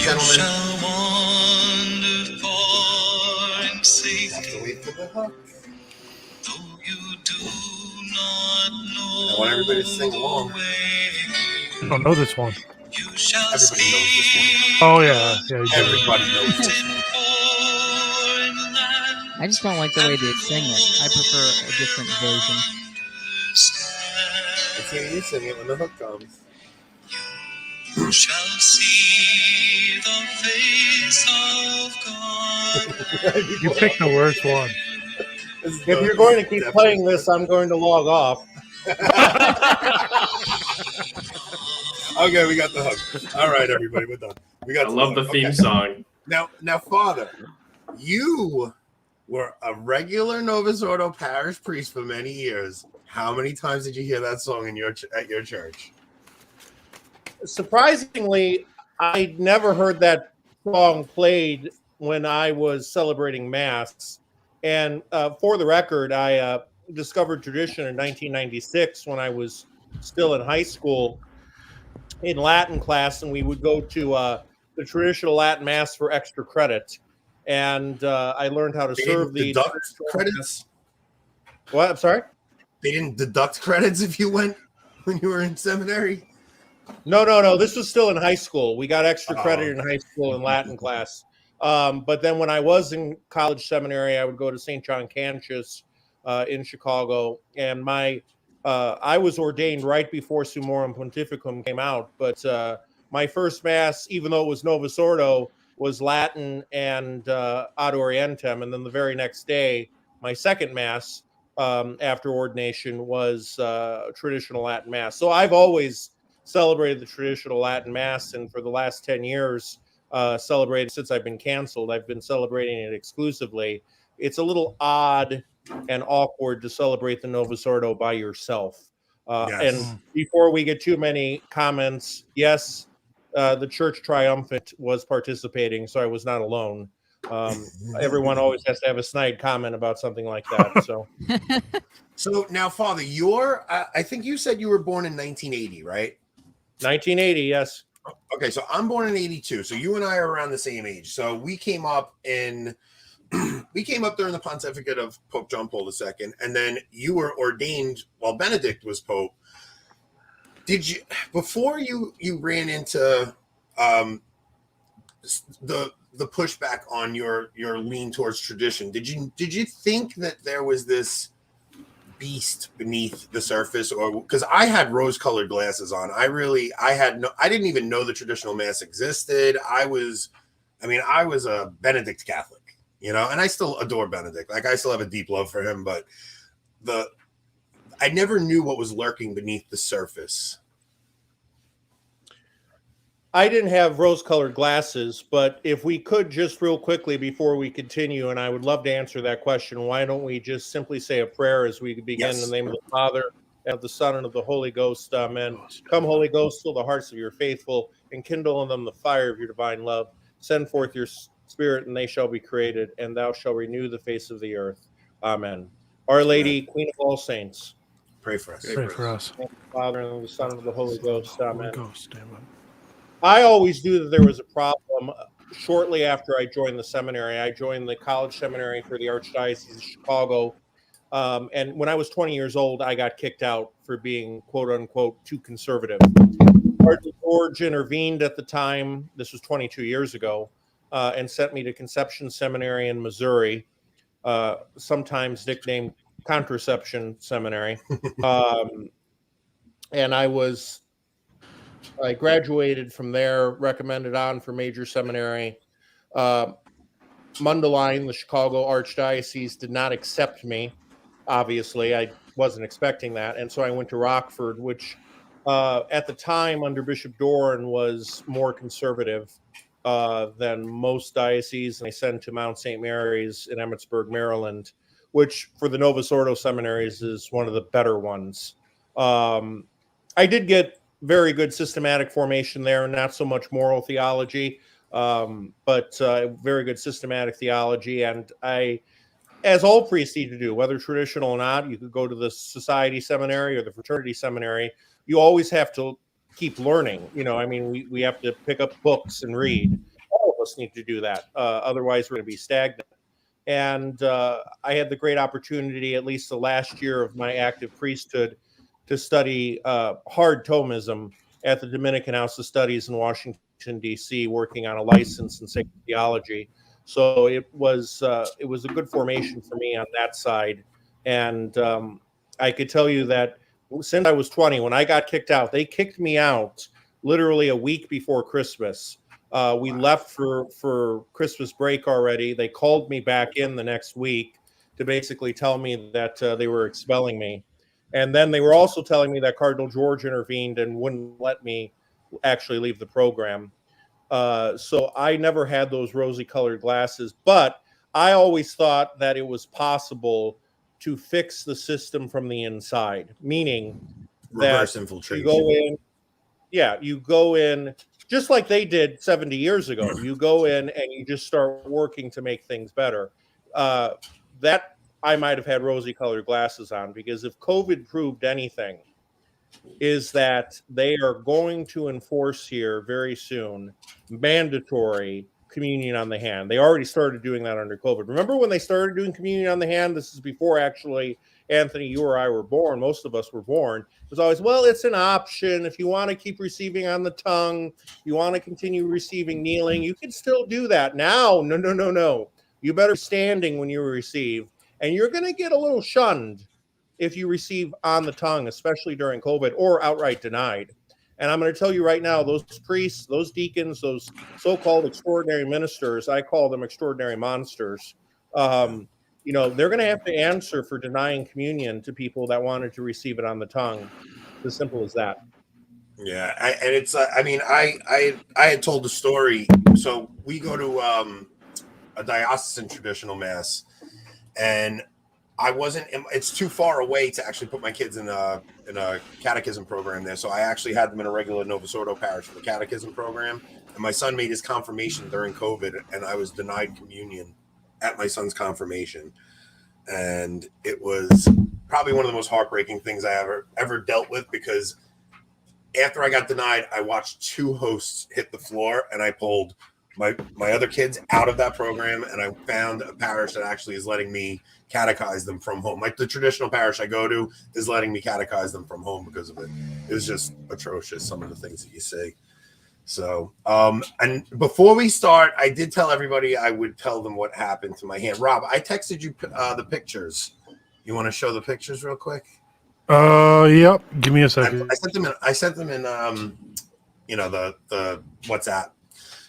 gentlemen. Have to wait for the hook. I want everybody to sing along. I don't know this one. Everybody knows this one. Oh, yeah. Yeah, Everybody knows this one. I just don't like the way they sing it. I prefer a different version. Let's hear you sing it when the hook comes. You shall see the face of God. You picked the worst one. If you're going to keep playing this, I'm going to log off. Okay, we got the hook. All right, everybody, we're done. We got. I love the theme song. Now, Father, you were a regular Novus Ordo parish priest for many years. How many times did you hear that song at your church? Surprisingly, I never heard that song played when I was celebrating Mass. And for the record, I discovered tradition in 1996 when I was still in high school in Latin class, and we would go to the traditional Latin Mass for extra credit. And I learned how to serve the deduct credits. What? I'm sorry? They didn't deduct credits if you went when you were in seminary? No. This was still in high school. We got extra credit in high school in Latin class. But then when I was in college seminary, I would go to St. John Cantius in Chicago. And I was ordained right before Summorum Pontificum came out. But my first Mass, even though it was Novus Ordo, was Latin and Ad Orientem. And then the very next day, my second Mass after ordination was traditional Latin Mass. So I've always celebrated the traditional Latin Mass, and for the last 10 years, celebrated since I've been canceled. I've been celebrating it exclusively. It's a little odd and awkward to celebrate the Novus Ordo by yourself. Yes. And before we get too many comments, yes, the Church Triumphant was participating, so I was not alone. Everyone always has to have a snide comment about something like that. So now, Father, I think you said you were born in 1980, right? 1980, yes. Okay, so I'm born in 82. So you and I are around the same age. So we came up during the pontificate of Pope John Paul II, and then you were ordained while Benedict was Pope. Did you, before you ran into the pushback on your lean towards tradition, did you think that there was this beast beneath the surface? Or because I had rose-colored glasses on, I didn't even know the traditional Mass existed. I was a Benedict Catholic, and I still adore Benedict. Like, I still have a deep love for him, but I never knew what was lurking beneath the surface. I didn't have rose-colored glasses, but if we could just real quickly before we continue, and I would love to answer that question, why don't we just simply say a prayer as we begin? Yes. In the name of the Father, and of the Son, and of the Holy Ghost. Amen. Come, Holy Ghost, fill the hearts of your faithful, and kindle in them the fire of your divine love. Send forth your Spirit, and they shall be created, and thou shalt renew the face of the earth. Amen. Our Lady, Queen of all saints, pray for us. Pray for us. In the Father, and of the Son, and of the Holy Ghost. Amen. Holy Ghost, amen. I always knew that there was a problem. Shortly after I joined the seminary, I joined the college seminary for the Archdiocese of Chicago. And when I was 20 years old, I got kicked out for being, quote unquote, too conservative. Cardinal George intervened at the time. This was 22 years ago, and sent me to Conception Seminary in Missouri, sometimes nicknamed Contraception Seminary. And I graduated from there, recommended on for major seminary. Mundelein, the Chicago Archdiocese, did not accept me. Obviously, I wasn't expecting that. And so I went to Rockford, which at the time under Bishop Doran was more conservative than most dioceses. And I sent to Mount St. Mary's in Emmitsburg, Maryland, which for the Novus Ordo seminaries is one of the better ones. I did get very good systematic formation there, not so much moral theology, but very good systematic theology. And as all priests need to do, whether traditional or not, you could go to the society seminary or the fraternity seminary. You always have to keep learning. We have to pick up books and read. all of us need to do that. Otherwise, we're going to be stagnant. And I had the great opportunity, at least the last year of my active priesthood, to study hard Thomism at the Dominican House of Studies in Washington, D.C., working on a license in sacred theology. So it was a good formation for me on that side. And I could tell you that since I was 20, when I got kicked out, they kicked me out literally a week before Christmas. We left for Christmas break already. They called me back in the next week to basically tell me that they were expelling me. And then they were also telling me that Cardinal George intervened and wouldn't let me actually leave the program. So I never had those rosy colored glasses, but I always thought that it was possible to fix the system from the inside, meaning Reverse that infiltration. you go in just like they did 70 years ago. You go in and you just start working to make things better. That I might have had rosy colored glasses on, because if COVID proved anything, is that they are going to enforce here very soon mandatory communion on the hand. They already started doing that under COVID. Remember when they started doing communion on the hand? This is before actually, Anthony, you or I were born. Most of us were born. It was always, well, it's an option. If you want to keep receiving on the tongue, you want to continue receiving kneeling, you can still do that. Now, no. You better be standing when you receive, and you're going to get a little shunned if you receive on the tongue, especially during COVID, or outright denied. And I'm going to tell you right now, those priests, those deacons, those so-called extraordinary ministers, I call them extraordinary monsters. They're going to have to answer for denying communion to people that wanted to receive it on the tongue. As simple as that. Yeah, I had told the story. So we go to a diocesan traditional mass, and it's too far away to actually put my kids in a catechism program there. So I actually had them in a regular Novus Ordo parish for the catechism program. And my son made his confirmation during COVID, and I was denied communion at my son's confirmation. And it was probably one of the most heartbreaking things I ever dealt with, because after I got denied, I watched two hosts hit the floor, and I pulled my other kids out of that program, and I found a parish that actually is letting me catechize them from home. Like the traditional parish I go to is letting me catechize them from home because of it. It was just atrocious, some of the things that you say. So, and before we start, I did tell everybody I would tell them what happened to my hand. Rob, I texted you the pictures. You want to show the pictures real quick? Yep. Give me a second. I sent them in the WhatsApp.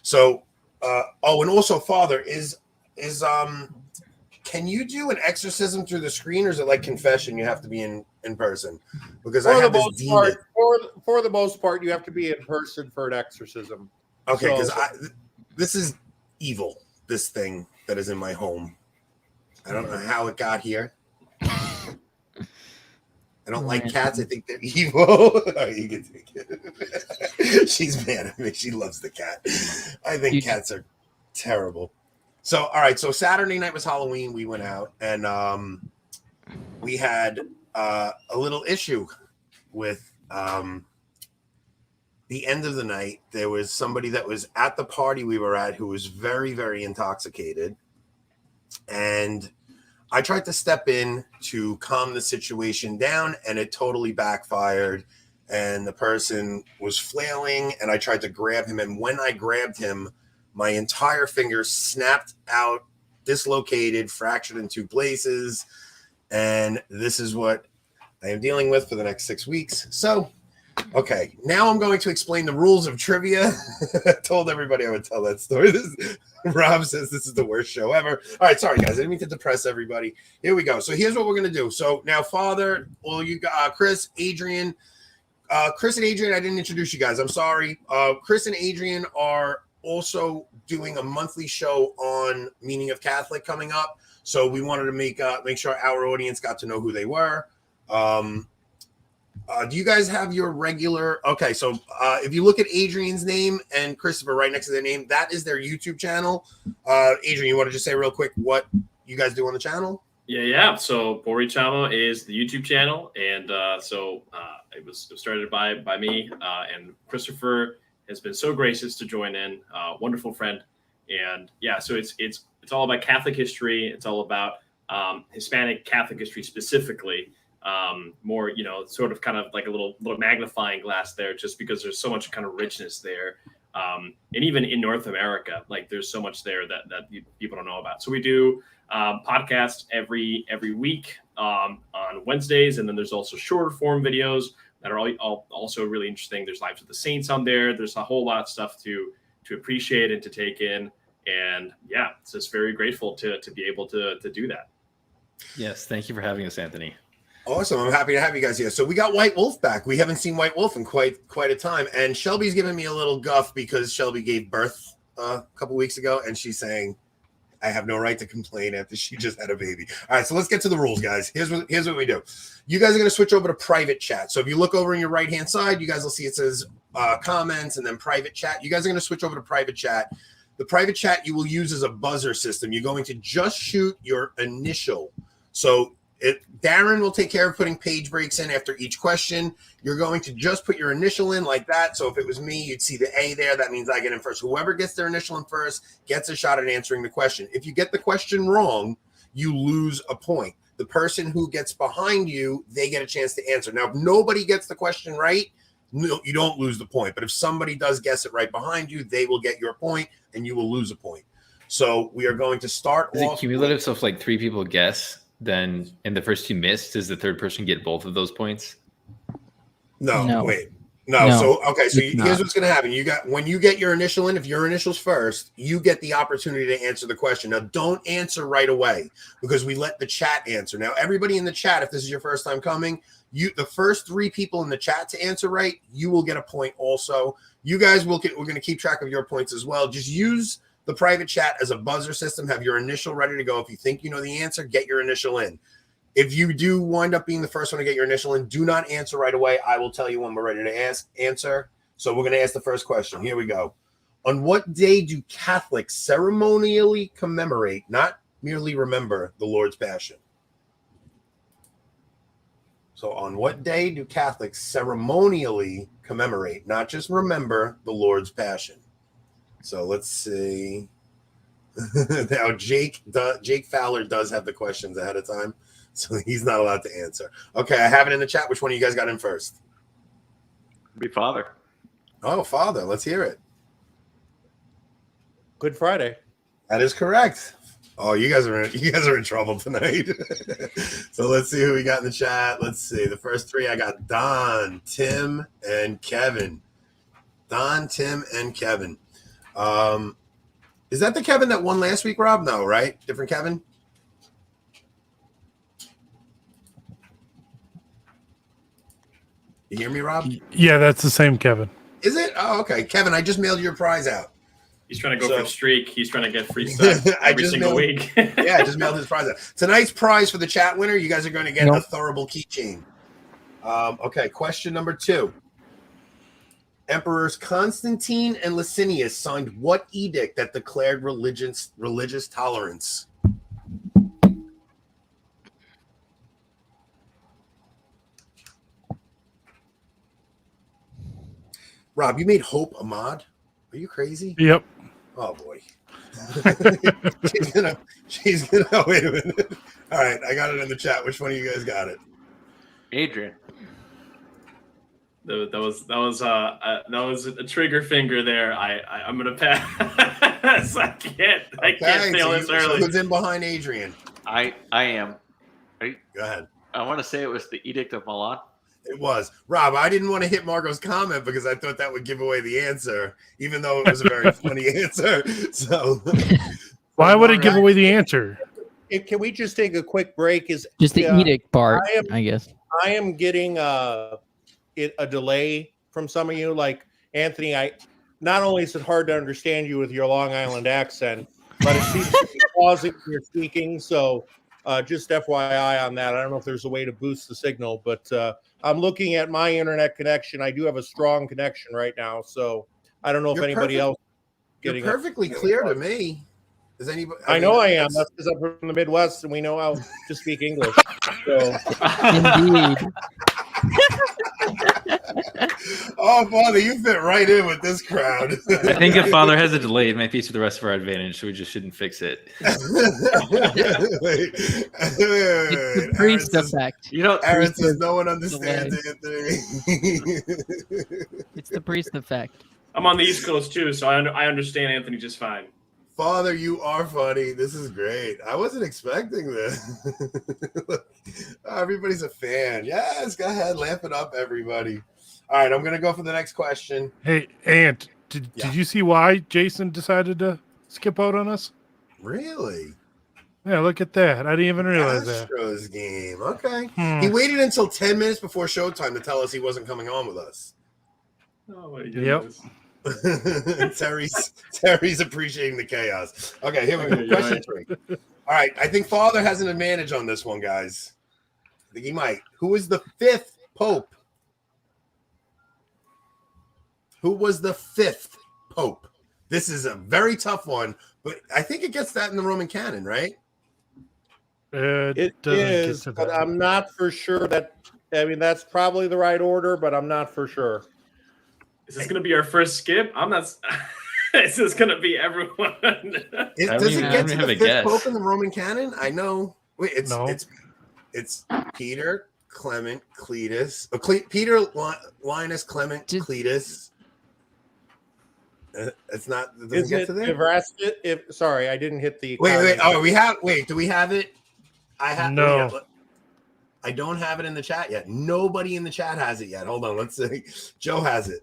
So, and also, Father, can you do an exorcism through the screen, or is it like confession? You have to be in person, because I have this demon. For the most part, you have to be in person for an exorcism. Okay, because this is evil. This thing that is in my home. I don't know how it got here. I don't like cats. I think they're evil. You can take it. She's mad at me. She loves the cat. I think cats are terrible. So, all right. So Saturday night was Halloween. We went out, and we had a little issue with the end of the night. There was somebody that was at the party we were at who was very, very intoxicated, and I tried to step in to calm the situation down, and it totally backfired. And the person was flailing, and I tried to grab him. And when I grabbed him, my entire finger snapped out, dislocated, fractured in two places. And this is what I am dealing with for the next 6 weeks. So, okay, now I'm going to explain the rules of trivia. I told everybody I would tell that story. Rob says this is the worst show ever. All right, sorry, guys. I didn't mean to depress everybody. Here we go. So here's what we're going to do. So now, Father, you got Chris, Adrian. Chris and Adrian, I didn't introduce you guys. I'm sorry. Chris and Adrian are also doing a monthly show on Meaning of Catholic coming up. So we wanted to make sure our audience got to know who they were. Do you guys have your regular? Okay, so if you look at Adrian's name and Christopher right next to their name, that is their YouTube channel. Adrian, you want to just say real quick what you guys do on the channel? Yeah. So Bori Channel is the YouTube channel, and it was started by me, and Christopher has been so gracious to join in. Wonderful friend, And yeah, so it's all about Catholic history. It's all about Hispanic Catholic history specifically. More, sort of kind of like a little magnifying glass there, just because there's so much kind of richness there. And even in North America, like there's so much there that people don't know about. So we do podcast every week on Wednesdays, and then there's also shorter form videos that are all also really interesting. There's Lives of the Saints on there. There's a whole lot of stuff to appreciate and to take in. And yeah, it's just very grateful to be able to do that. Yes, thank you for having us, Anthony. Awesome. I'm happy to have you guys here. So we got White Wolf back. We haven't seen White Wolf in quite a time. And Shelby's giving me a little guff because Shelby gave birth a couple weeks ago, and she's saying, I have no right to complain after she just had a baby. All right, so let's get to the rules, guys. Here's what we do. You guys are going to switch over to private chat. So if you look over on your right-hand side, you guys will see it says comments and then private chat. You guys are going to switch over to private chat. The private chat you will use as a buzzer system. You're going to just shoot your initial. So Darren will take care of putting page breaks in after each question. You're going to just put your initial in like that. So if it was me, you'd see the A there. That means I get in first. Whoever gets their initial in first gets a shot at answering the question. If you get the question wrong, you lose a point. The person who gets behind you, they get a chance to answer. Now, if nobody gets the question right, no, you don't lose the point. But if somebody does guess it right behind you, they will get your point and you will lose a point. So we are going to start Is it cumulative? So if like 3 people guess, then in the first 2 missed, does the third person get both of those points? No. Wait. No. So here's what's going to happen. When you get your initial in, if your initial's first, you get the opportunity to answer the question. Now, don't answer right away because we let the chat answer. Now, everybody in the chat, if this is your first time coming, the first 3 people in the chat to answer right, you will get a point also. You guys we're going to keep track of your points as well. Just use the private chat as a buzzer system. Have your initial ready to go. If you think you know the answer, get your initial in. If you do wind up being the first one to get your initial in, do not answer right away. I will tell you when we're ready to answer. So we're going to ask the first question. Here we go. On what day do Catholics ceremonially commemorate, not merely remember, the Lord's Passion? So on what day do Catholics ceremonially commemorate, not just remember, the Lord's Passion? So let's see. Now Jake Fowler does have the questions ahead of time, so he's not allowed to answer. Okay, I have it in the chat. Which one of you guys got in first? Be Father. Oh, Father. Let's hear it. Good Friday. That is correct. Oh, you guys are in trouble tonight. So let's see who we got in the chat. Let's see. The first 3 I got Don, Tim, and Kevin. Don, Tim, and Kevin. Is that the Kevin that won last week, Rob? No, right? Different Kevin? You hear me, Rob? Yeah, that's the same Kevin. Is it? Oh, okay. Kevin, I just mailed your prize out. He's trying to go for a streak. He's trying to get free stuff every single week. Yeah, I just mailed his prize out. Tonight's prize for the chat winner, you guys are going to get a Thurible keychain. Okay, question number 2. Emperors Constantine and Licinius signed what edict that declared religious tolerance? Rob, you made Hope Ahmad? Are you crazy? Yep. Oh boy. she's gonna wait a minute. All right, I got it in the chat. Which one of you guys got it? Adrian. That was a trigger finger there. I'm gonna pass. I can't fail this early. So who's in behind Adrian? I am. Go ahead. I want to say it was the Edict of Milan. It was. Rob, I didn't want to hit Margot's comment because I thought that would give away the answer, even though it was a very funny answer. So why would it give away the answer? Can we just take a quick break? Is just the edict part, I guess. I am getting a delay from some of you. Like Anthony, not only is it hard to understand you with your Long Island accent, but it seems to be pausing when you're speaking. So just FYI on that. I don't know if there's a way to boost the signal, but I'm looking at my internet connection. I do have a strong connection right now, so I don't know if anybody else. You're perfectly clear to me. Is anybody? I know I am. That's because I'm from the Midwest and we know how to speak English. So. Indeed. Oh, Father, you fit right in with this crowd. I think if Father has a delay, it might be to the rest of our advantage, so we just shouldn't fix it. It's the priest effect. You know, Aaron says Priest no one understands delay. Anthony. It's the priest effect. I'm on the East Coast too, so I understand Anthony just fine. Father, you are funny. This is great. I wasn't expecting this. Everybody's a fan. Yes, go ahead. Lamp it up, everybody. All right, I'm going to go for the next question. Hey, Ant, did Yeah. you see why Jason decided to skip out on us? Really? Yeah, look at that. I didn't even realize that. Astros game. Okay. Hmm. He waited until 10 minutes before showtime to tell us he wasn't coming on with us. Oh my Yep. goodness. Terry's appreciating the chaos. Okay, here we go. Okay, Question 3. All right, I think Father has an advantage on this one, guys. I think he might. Who is the 5th Pope? Who was the 5th Pope? This is a very tough one, but I think it gets that in the Roman canon, right? It doesn't get is, to but that. I'm not for sure that. I mean, that's probably the right order, but I'm not for sure. Is this going to be our first skip? I'm not. Is this going to be everyone? Does it I get don't to have the a 5th guess. Pope in the Roman canon? I know. Wait, No. it's Peter, Clement, Cletus. Peter, Linus, Clement, Did- Cletus. It's not. It doesn't Is get it to there. if sorry, I didn't hit the. Wait. comment. Oh, we have. Wait, do we have it? I have. No. yeah, I don't have it in the chat yet. Nobody in the chat has it yet. Hold on. Let's see. Joe has it.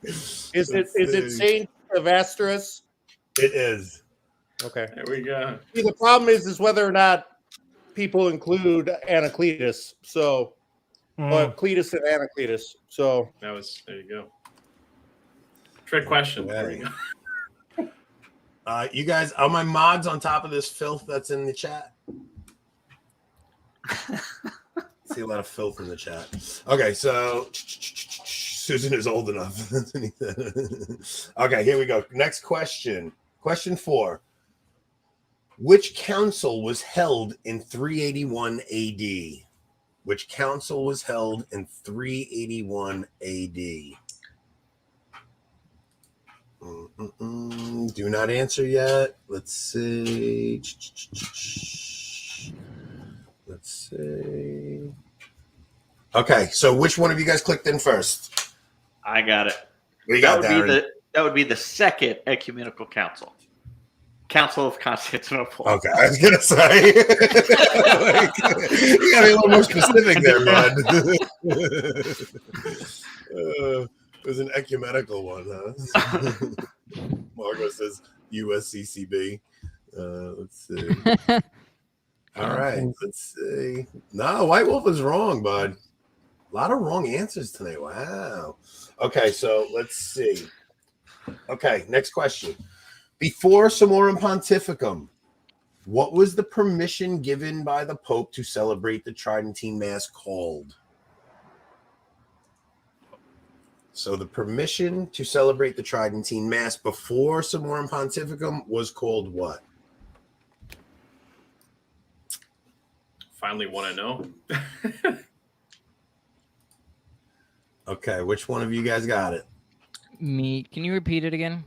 Is it Saint Silvestrus? It is. Okay. There we go. See, the problem is whether or not people include Anacletus. So, Mm. Cletus and Anacletus. So, There you go. Trick question. There we go. You guys, are my mods on top of this filth that's in the chat? See a lot of filth in the chat. Okay, so Susan is old enough. Okay, here we go. Next question. Question 4. Which council was held in 381 AD? Which council was held in 381 AD? Do not answer yet. Let's see. Let's see. Okay, so which one of you guys clicked in first? I got it. What do you got, that Darren? would be the second ecumenical council. Council of Constantinople. Okay, I was gonna say. You gotta be a little more specific there, bud. It was an ecumenical one, huh? Margot says USCCB. Let's see. All right, let's see. No, White Wolf is wrong, bud. A lot of wrong answers tonight. Wow. Okay, so let's see. Okay, next question. Before Summorum Pontificum, what was the permission given by the Pope to celebrate the Tridentine Mass called? So the permission to celebrate the Tridentine Mass before Summorum Pontificum was called what? Finally want to know. Okay, which one of you guys got it? Me. Can you repeat it again?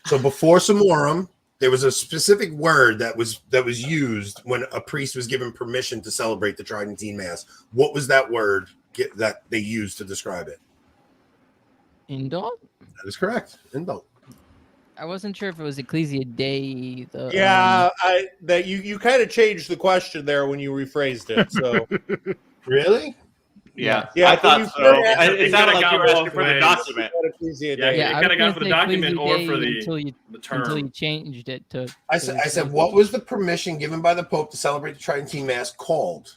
So before Summorum, there was a specific word that was used when a priest was given permission to celebrate the Tridentine Mass. What was that word that they used to describe it? Indult? That is correct. Indult. I wasn't sure if it was Ecclesia Dei. yeah, you kind of changed the question there when you rephrased it. So, Really? Yeah, Yeah, I thought you so. could have- It sounded like you were asking for the ways. document. Ecclesia Yeah, Dei. yeah. I coulda was gone gonna for the say document Ecclesia or Dei for the until you term. changed it to. I said, what was the permission given by the Pope to celebrate the Tridentine Mass called?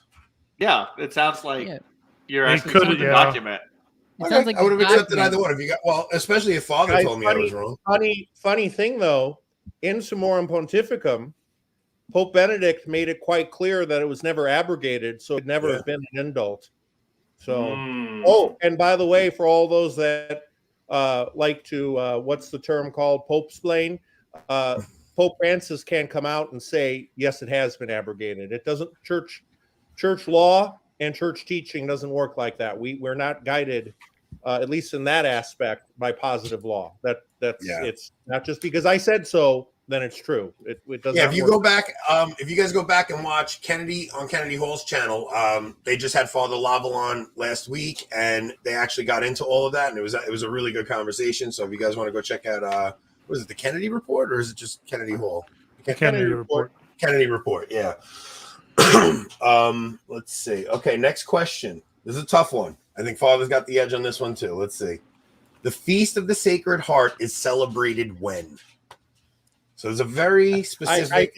Yeah, it sounds like Yeah. you're It asking could- for the yeah. document. It Okay, sounds like I would have the accepted document. either one. If you got especially if Father Guys, told me I was wrong. Funny thing though, in Summorum Pontificum, Pope Benedict made it quite clear that it was never abrogated, so it never have been an indult. So, oh, and by the way, for all those that like to, what's the term called, Pope-splain, Pope Francis can come out and say, yes, it has been abrogated. It doesn't. Church law and church teaching doesn't work like that. We're not guided, at least in that aspect, by positive law. It's not just because I said so, then it's true. It does. Yeah, not if you work. go back, if you guys go back and watch Kennedy on Kennedy Hall's channel, they just had Father Lovell on last week, and they actually got into all of that, and it was a really good conversation. So if you guys want to go check out, was it the Kennedy Report or is it just Kennedy Hall? Kennedy Report. Kennedy Report, yeah. Let's see. Okay, next question. This is a tough one. I think Father's got the edge on this one too. Let's see. The Feast of the Sacred Heart is celebrated when? So there's a very specific.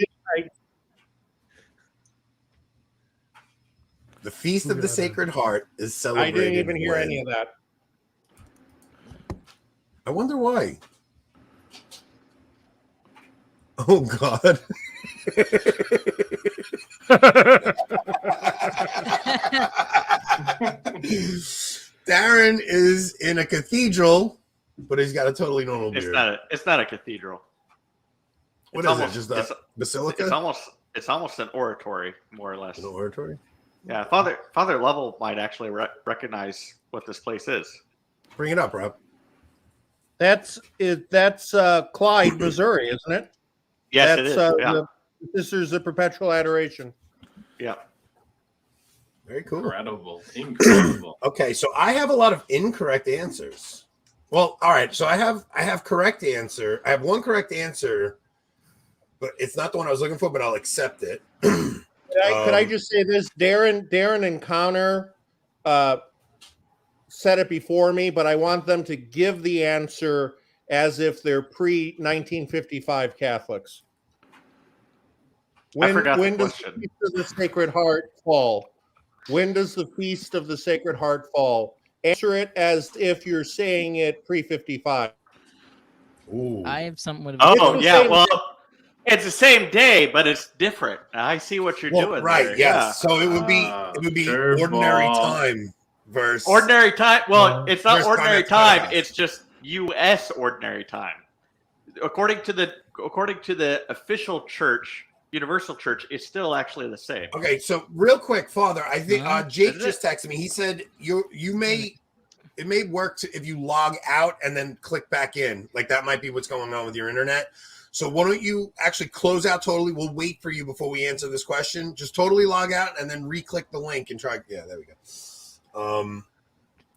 The Feast of the Sacred Heart is I celebrated. didn't even hear when? any of that. I wonder why. Oh God. Darren is in a cathedral, but he's got a totally normal beard. It's not a cathedral. What It's is almost- it? Just a basilica? It's almost an oratory, more or less. An oratory? Yeah, Father Lovell might actually recognize what this place is. Bring it up, Rob. That's Clyde, Missouri, isn't it? Yes, That's, it is. The Sisters of Perpetual Adoration. Yeah. Very cool. Incredible. Okay, so I have a lot of incorrect answers. Well, all right. So I have correct answer. I have one correct answer, but it's not the one I was looking for. But I'll accept it. Could I just say this? Darren and Connor said it before me, but I want them to give the answer as if they're pre-1955 Catholics. I forgot the when does question. the Feast of the Sacred Heart fall? When does the Feast of the Sacred Heart fall? Answer it as if you're saying it pre-55. Ooh. I have something with. Oh, yeah. same Well, it's the same day, but it's different. I see what you're doing. Right. there. Yes. Yeah. So it would be Curveball. ordinary time versus Ordinary time. Well, it's not First ordinary time time. It's just U.S. ordinary time. According to the official church, Universal Church, it's still actually the same. Okay, so real quick, Father, I think Jake Is it? just texted me. He said it may work if you log out and then click back in. Like that might be what's going on with your internet. So why don't you actually close out totally? We'll wait for you before we answer this question. Just totally log out and then re-click the link and try. Yeah, there we go.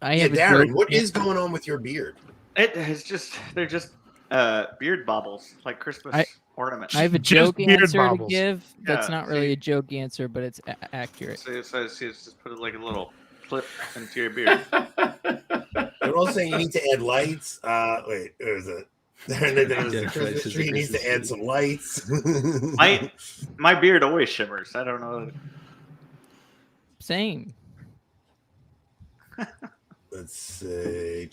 Darren, what is going on with your beard? It's just they're just beard baubles, like Christmas ornaments. I have a Just joke beard answer baubles. to give. That's Yeah, not really a joke answer, but it's accurate. So it's just put it like a little clip into your beard. They're all saying you need to add lights. Wait, there was a there was the Christmas tree. He needs to add some lights. My beard always shimmers. I don't know. Same. Let's see.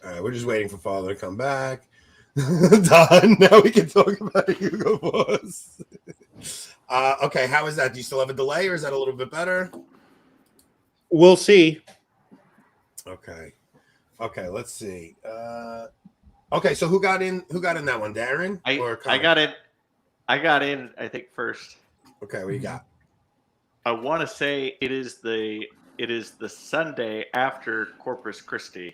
All right, we're just waiting for Father to come back. Done. Now we can talk about Hugo Boss. Okay, how is that? Do you still have a delay, or is that a little bit better? We'll see. Okay. Let's see. Okay, so who got in that one? Darren or I got in. I think first. Okay, what you got? I want to say it is the Sunday after Corpus Christi.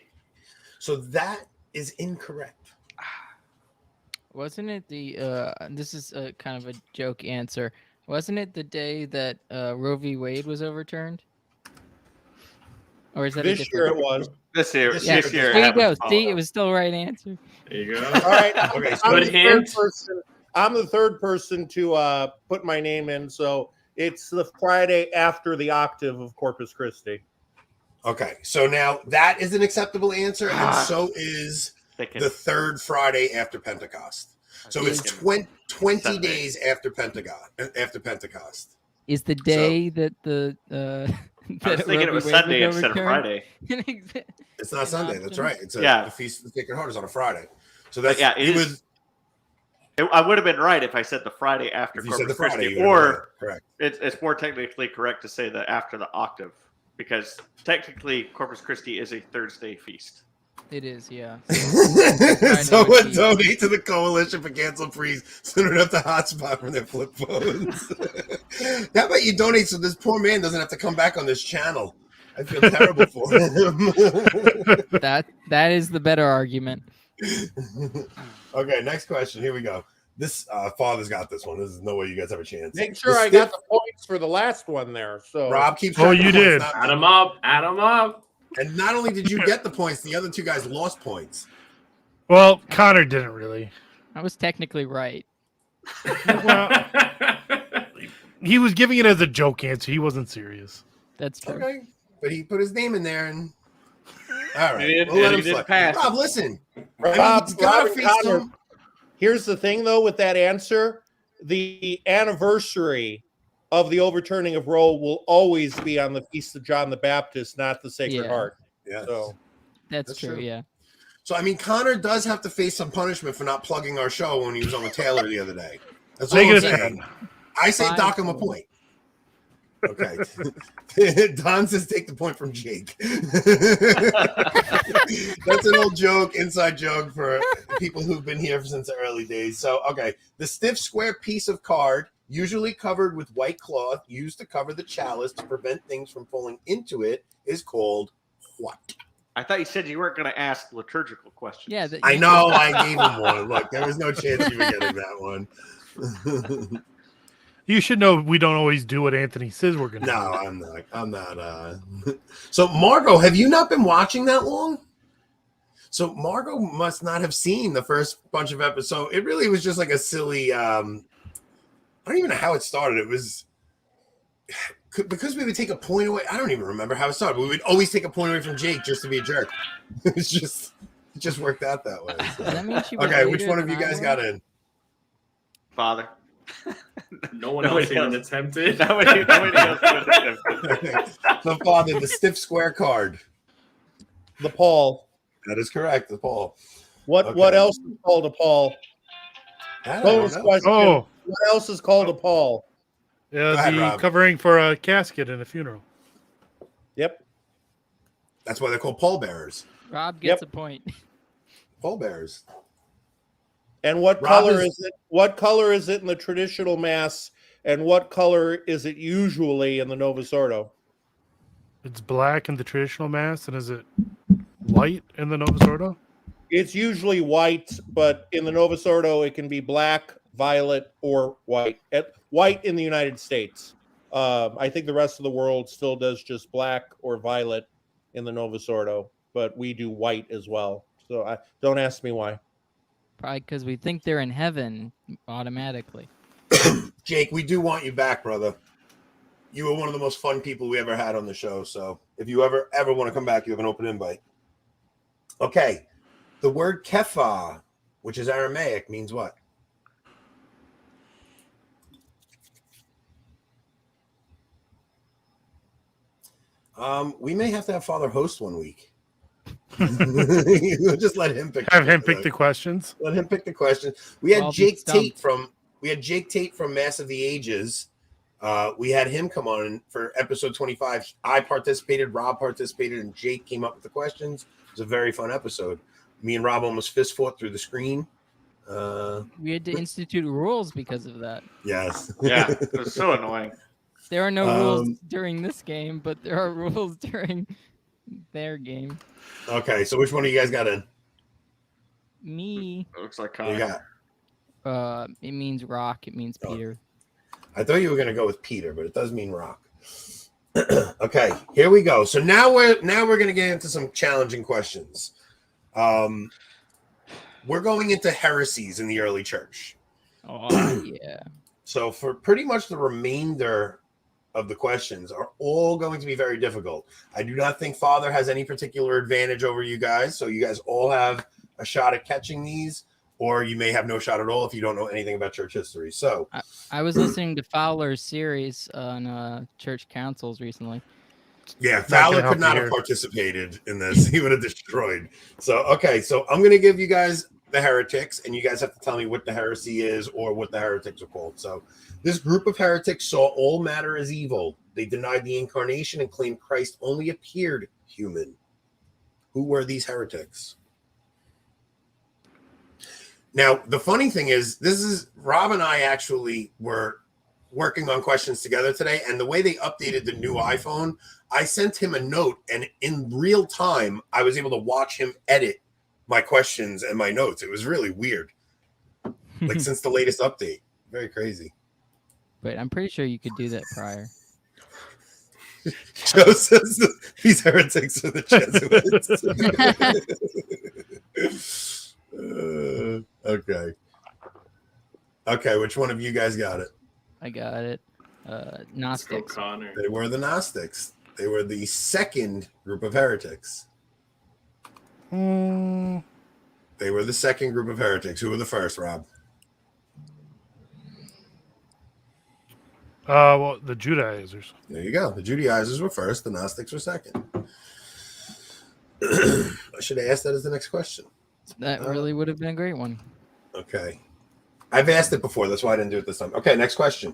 So that is incorrect. Wasn't it the? This is a kind of a joke answer. Wasn't it the day that Roe v. Wade was overturned? Or is that This year it was. This year. Yeah, This year. there you go. See, it was still the right answer. There you go. All right. Okay, so I'm Good the hint. third person. I'm the third person to put my name in, so it's the Friday after the octave of Corpus Christi. okay, so now that is an acceptable answer, and so is the third Friday after Pentecost. So it's 20 Sunday. days after Pentecost. Is the day that the I was thinking it was Sunday instead of Friday. It's not Sunday. That's right. It's Yeah. the Feast of the Sacred Heart is on a Friday. So that's Yeah, it is. I would have been right if I said the Friday after If you said Corpus the Friday, Christi, you would have been or correct. it's more technically correct to say that after the octave, because technically Corpus Christi is a Thursday feast. It is, yeah. Someone donate to the Coalition for Cancel Freeze so they don't have to hotspot from their flip phones. How about you donate so this poor man doesn't have to come back on this channel? I feel terrible for him. That is the better argument. Okay, next question. Here we go. This Father's got this one. There's no way you guys have a chance. Make sure I got the points for the last one there. So Rob keeps Oh, track of you the points, did. not Add me. them up. Add them up. And not only did you get the points, the other two guys lost points. Well, Connor didn't really. I was technically right. Well, he was giving it as a joke answer. He wasn't serious. That's true. Okay, but he put his name in there, and all right, He did- we'll let he him did slide. pass. Rob, listen. Rob, he's gotta Rob and face Connor, some- here's the thing, though, with that answer. The anniversary of the overturning of Roe will always be on the Feast of John the Baptist, not the Sacred Yeah. Heart. Yes. So That's true, yeah. So, I mean, Connor does have to face some punishment for not plugging our show when he was on with Taylor the other day. That's all Make I'm it a saying. I say Fine. dock him a point. Okay. Don says take the point from Jake. That's an old joke, inside joke for people who've been here since the early days. So, okay. The stiff square piece of card, usually covered with white cloth, used to cover the chalice to prevent things from falling into it, is called what? I thought you said you weren't going to ask liturgical questions. Yeah, I know I gave him one. Look, there was no chance you were getting that one. You should know we don't always do what Anthony says we're gonna No, I'm not. I'm not. So, Margot, have you not been watching that long? So, Margot must not have seen the first bunch of episodes. It really was just like a silly. I don't even know how it started. It was because we would take a point away. I don't even remember how it started. We would always take a point away from Jake just to be a jerk. It just worked out that way. So. Does that mean she was Okay, which later one of than you I guys was? got in? Father. No one Nobody else even else. attempted. Nobody else would have. So, Father, the stiff square card. the Paul. That is correct, the Paul. What Okay. else is called a Paul? I don't Bonus know. question. Oh, What else is called a Paul? yeah, ahead, the Rob. covering for a casket in a funeral. Yep. That's why they're called pallbearers. Rob gets Yep. a point. Pallbearers. And what Rob color is- is it? What color is it in the traditional mass? And what color is it usually in the Novus Ordo? It's black in the traditional mass, and is it white in the Novus Ordo? It's usually white, but in the Novus Ordo, it can be black, violet, or white. White in the United States. I think the rest of the world still does just black or violet in the Novus Ordo, but we do white as well. So don't ask me why. Probably because we think they're in heaven automatically. Jake, we do want you back, brother. You were one of the most fun people we ever had on the show. So if you ever want to come back, you have an open invite. Okay. The word kepha, which is Aramaic, means what? We may have to have Father host one week. We'll just let him pick. Have him pick the questions. Let him pick the question. We had I'll be Jake Tate stumped. from Mass of the Ages. We had him come on for episode 25. I participated, Rob participated, and Jake came up with the questions. It was a very fun episode. Me and Rob almost fist fought through the screen. We had to institute rules because of that. Yes. Yeah, it was so annoying. There are no rules during this game, but there are rules during their game. Okay, so which one of you guys got in? Me, It looks like What do you Connor. got? it means rock. It means Oh. Peter. I thought you were going to go with Peter, but it does mean rock. Okay, here we go. So now we're going to get into some challenging questions. We're going into heresies in the early church. Oh yeah. So for pretty much the remainder of the questions are all going to be very difficult. I do not think Father has any particular advantage over you guys. So you guys all have a shot at catching these, or you may have no shot at all if you don't know anything about church history. So I was listening to Fowler's series on church councils recently. yeah, Not Fowler gonna help could not you have here. participated in this. He would have destroyed. So, okay. So I'm going to give you guys the heretics, and you guys have to tell me what the heresy is or what the heretics are called. So this group of heretics saw all matter as evil. They denied the incarnation and claimed Christ only appeared human. Who were these heretics? Now, the funny thing is, Rob and I actually were working on questions together today, and the way they updated the new iPhone, I sent him a note, and in real time, I was able to watch him edit my questions and my notes. It was really weird. Like since the latest update. Very crazy. But I'm pretty sure you could do that prior. Joe says these heretics are the Jesuits. Okay. Okay, which one of you guys got it? I got it. Gnostics. O'Connor. They were the Gnostics. They were the second group of heretics. Hmm. They were the second group of heretics. Who were the first, Rob? Well, the Judaizers. There you go. The Judaizers were first. The Gnostics were second. I should have asked that as the next question. That really would have been a great one. Okay. I've asked it before. That's why I didn't do it this time. Okay, next question.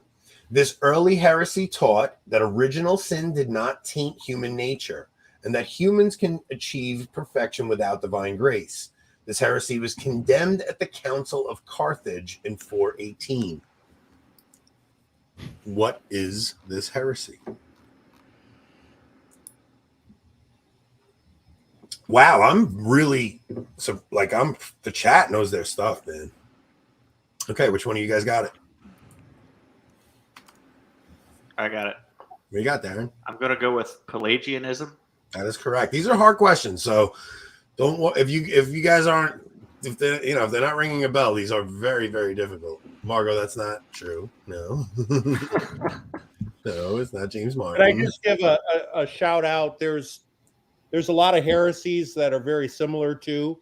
This early heresy taught that original sin did not taint human nature and that humans can achieve perfection without divine grace. This heresy was condemned at the Council of Carthage in 418. What is this heresy? Wow, the chat knows their stuff, man. Okay, which one of you guys got it? I got it. What you got, Darren? I'm going to go with Pelagianism. That is correct. These are hard questions, so don't if you guys aren't if they're not ringing a bell, these are very, very difficult. Margot, that's not true. No. No, it's not James Martin. Can I just give a shout out? There's a lot of heresies that are very similar to,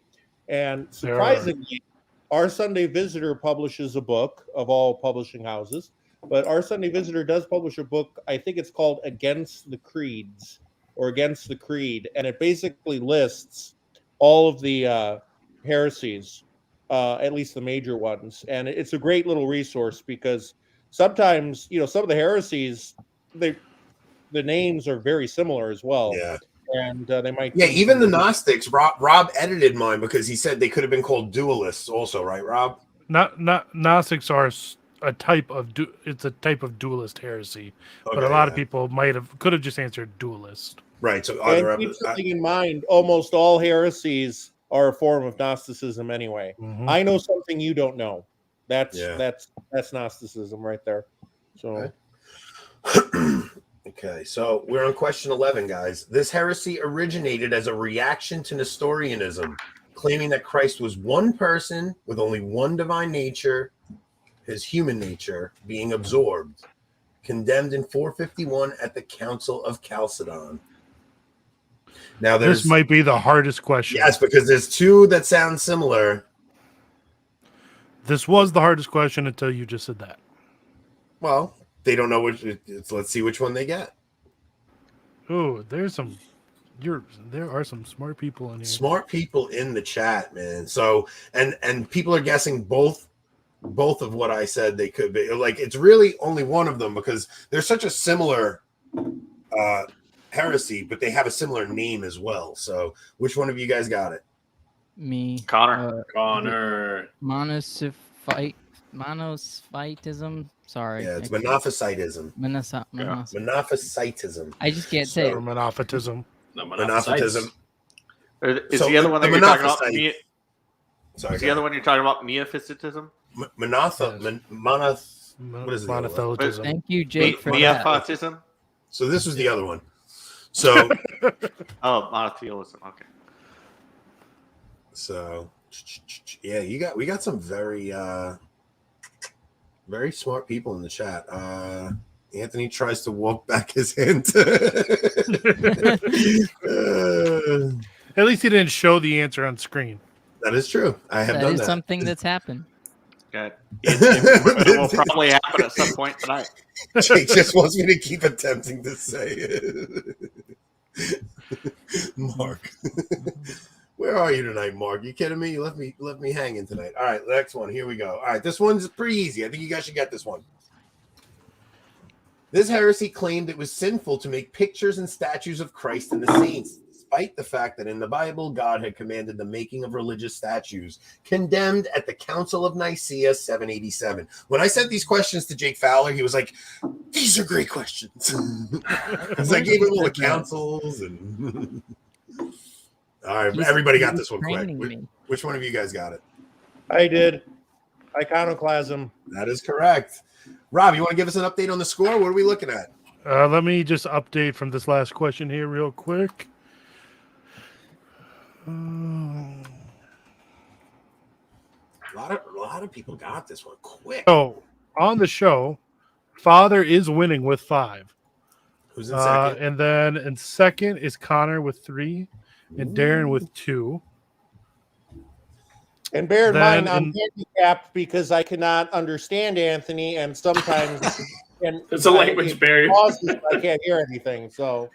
and surprisingly, Our Sunday Visitor publishes a book of all publishing houses, but Our Sunday Visitor does publish a book. I think it's called Against the Creeds or Against the Creed, and it basically lists all of the heresies, at least the major ones, and it's a great little resource because sometimes some of the heresies, the names are very similar as well. Yeah. And they might. Yeah, even the Gnostics. Rob edited mine because he said they could have been called dualists, also, right, Rob? Not Gnostics are a type of dualist heresy, but a lot of people could have just answered dualist. Right. So and keep something in mind: almost all heresies are a form of Gnosticism, anyway. Mm-hmm. I know something you don't know. That's Gnosticism right there. So. Okay. Okay, so we're on question 11, guys. This heresy originated as a reaction to Nestorianism, claiming that Christ was one person with only one divine nature, his human nature being absorbed, condemned in 451 at the Council of Chalcedon. Now, this might be the hardest question. Yes, because there's two that sound similar. This was the hardest question until you just said that. Well, they don't know which. Let's see which one they get. Oh, there are some smart people in here. Smart people in the chat, man. So and people are guessing both of what I said they could be. Like it's really only one of them because they're such a similar heresy, but they have a similar name as well. So which one of you guys got it? Me. Connor. Connor. Monophysitism. Sorry. Yeah, it's Monophysitism. Monophysitism. I just can't say it. Or Monophysitism. No, Is So the other one that the you're talking about? Monophysite- Sorry, Is the other one you're talking about Miaphysitism? what is it? Monothelitism. Thank you, Jake, for that. Miaphysitism? So this was the other one. So Oh, monotheism. Okay. So yeah, we got some very very smart people in the chat. Anthony tries to walk back his hand. At least he didn't show the answer on screen. That is true. I have That done is that. something that's happened. Good. It will probably happen at some point tonight. Jake just wants me to keep attempting to say it. Mark. Where are you tonight, Mark? You kidding me? You left me hanging tonight. All right, next one. Here we go. All right, this one's pretty easy. I think you guys should get this one. This heresy claimed it was sinful to make pictures and statues of Christ and the saints. despite the fact that in the Bible, God had commanded the making of religious statues, condemned at the Council of Nicaea 787. When I sent these questions to Jake Fowler, he was like, these are great questions. Because I gave him all the councils and... All right, everybody got this one quick. Which one of you guys got it? I did. Iconoclasm. That is correct. Rob, you want to give us an update on the score? What are we looking at? Let me just update from this last question here real quick. A lot of people got this one quick. So on the show, Father is winning with 5. Who's in second? And then in second is Connor with 3 and Darren with 2. And bear in mind, I'm handicapped because I cannot understand Anthony, and sometimes it's a language barrier. I can't hear anything. So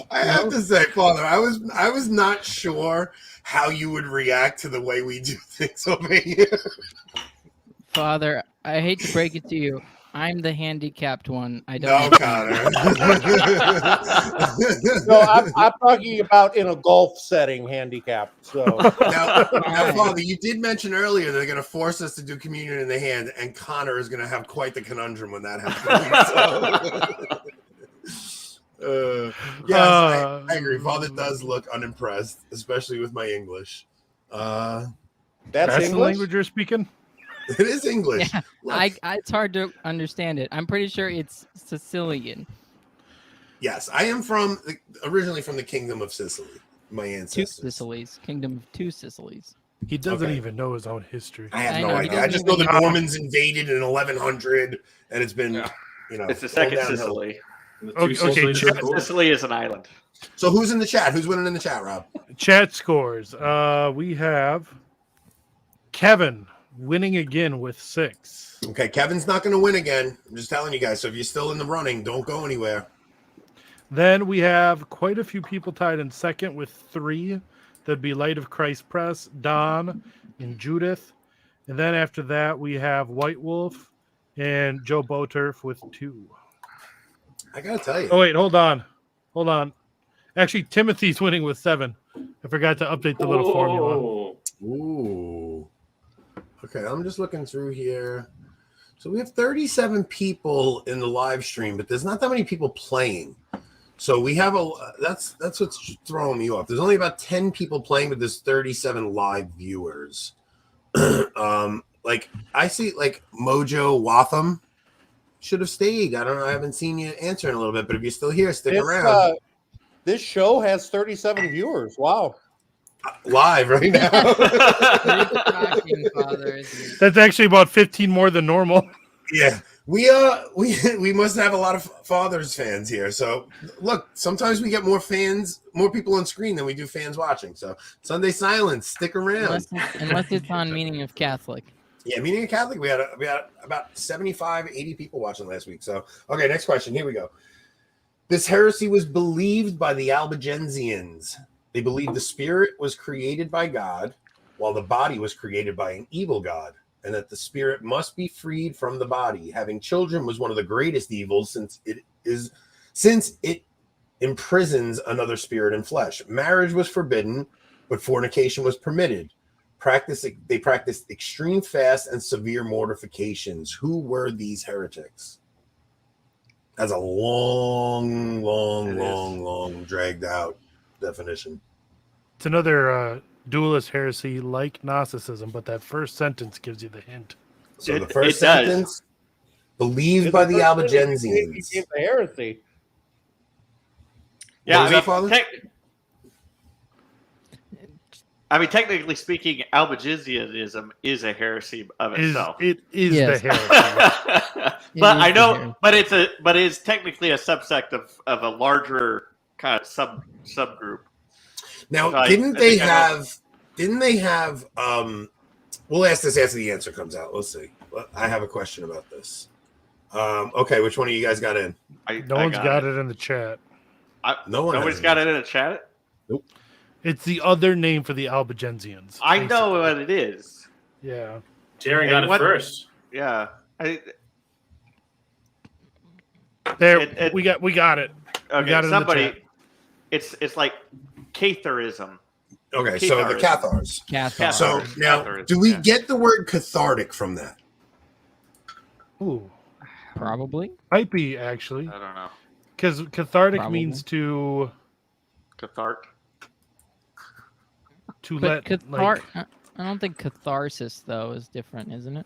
I have to say, Father, I was not sure how you would react to the way we do things over here. Father, I hate to break it to you. I'm the handicapped one. I don't. No, Connor. No, I'm talking about in a golf setting, handicapped. So now, Father, you did mention earlier that they're going to force us to do communion in the hand, and Connor is going to have quite the conundrum when that happens. Yes, I agree. Father does look unimpressed, especially with my English. That's the language you're speaking? It is English. Yeah, it's hard to understand it. I'm pretty sure it's Sicilian. Yes, I am originally from the Kingdom of Sicily. My ancestors. 2 Sicilies. Kingdom of 2 Sicilies. He doesn't even know his own history. I have no idea. I just know the Normans invaded in 1100, and it's been, it's the second Sicily. Okay, Sicily is an island. So who's in the chat? Who's winning in the chat, Rob? Chat scores. We have Kevin winning again with 6. Okay, Kevin's not going to win again. I'm just telling you guys. So if you're still in the running, don't go anywhere. Then we have quite a few people tied in second with 3. That'd be Light of Christ Press, Don, and Judith. And then after that, we have White Wolf and Joe Boturf with 2. I got to tell you. Oh, wait, hold on. Actually, Timothy's winning with 7. I forgot to update the little formula. Ooh. Okay, I'm just looking through here. So we have 37 people in the live stream, but there's not that many people playing. So we have that's what's throwing me off. There's only about 10 people playing, but there's 37 live viewers. Like I see, like Mojo Watham should have stayed. I don't know. I haven't seen you answer in a little bit, but if you're still here, stick around. This show has 37 viewers. Wow. Live right now. That's actually about 15 more than normal. Yeah, we must have a lot of Fathers fans here. So look, sometimes we get more people on screen than we do fans watching. So Sunday Silence, stick around. Unless it's on Meaning of Catholic. Yeah, Meaning of Catholic, we had about 75, 80 people watching last week. So okay, next question. Here we go. This heresy was believed by the Albigensians. They believed the spirit was created by God, while the body was created by an evil God, and that the spirit must be freed from the body. Having children was one of the greatest evils, since it imprisons another spirit and flesh. Marriage was forbidden, but fornication was permitted. They practiced extreme fast and severe mortifications. Who were these heretics? That's a long, dragged out definition. It's another dualist heresy like Gnosticism, but that first sentence gives you the hint. So the first sentence, believed by the Albigensians. It's a heresy. Yeah, technically speaking, Albigensianism is a heresy of itself. It is the heresy. But I know, but it's technically a subsect of a larger kind of subgroup. Now, didn't they have? We'll ask this after the answer comes out. Let's see. I have a question about this. Okay, which one of you guys got in? No one's got it in the chat. Nobody's got it in the chat? Nope. It's the other name for the Albigensians. I know what it is. Yeah. Jerry got it first. Yeah. We got it. Okay, it's like Catharism. Okay, so the Cathars. Cathars. So now, Catharism, do we yeah. get the word cathartic from that? Ooh, Probably. might be actually, I don't know. because cathartic Probably. means to Cathartic. let like. I don't think catharsis though is different, isn't it?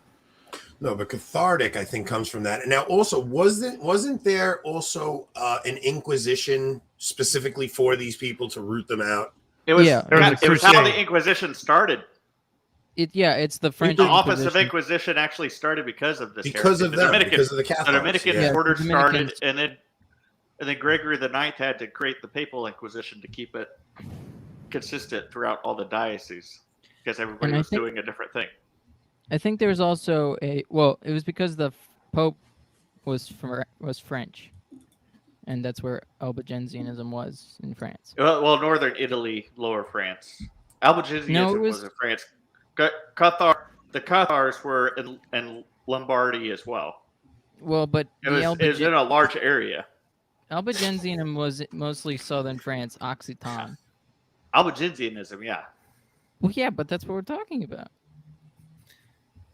No, but cathartic, I think, comes from that. And now, also, wasn't there also an Inquisition specifically for these people to root them out? It was. Yeah. There was a It was how crusade. the Inquisition started. It's the French. The office of Inquisition. Inquisition actually started because of this. Because heresy. of The them, Dominican, because of the Catholics. the Dominican yeah. order the started, Dominicans. and then Gregory the Ninth had to create the Papal Inquisition to keep it consistent throughout all the dioceses because everybody And I was think- doing a different thing. I think there was also it was because the Pope was French, and that's where Albigensianism was in France. Well, northern Italy, lower France. Albigensianism No, it was was- in France. The Cathars were in Lombardy as well. Well, but It was in a large area. Albigensianism was mostly southern France, Occitan. Albigensianism, yeah. Well, yeah, but that's what we're talking about.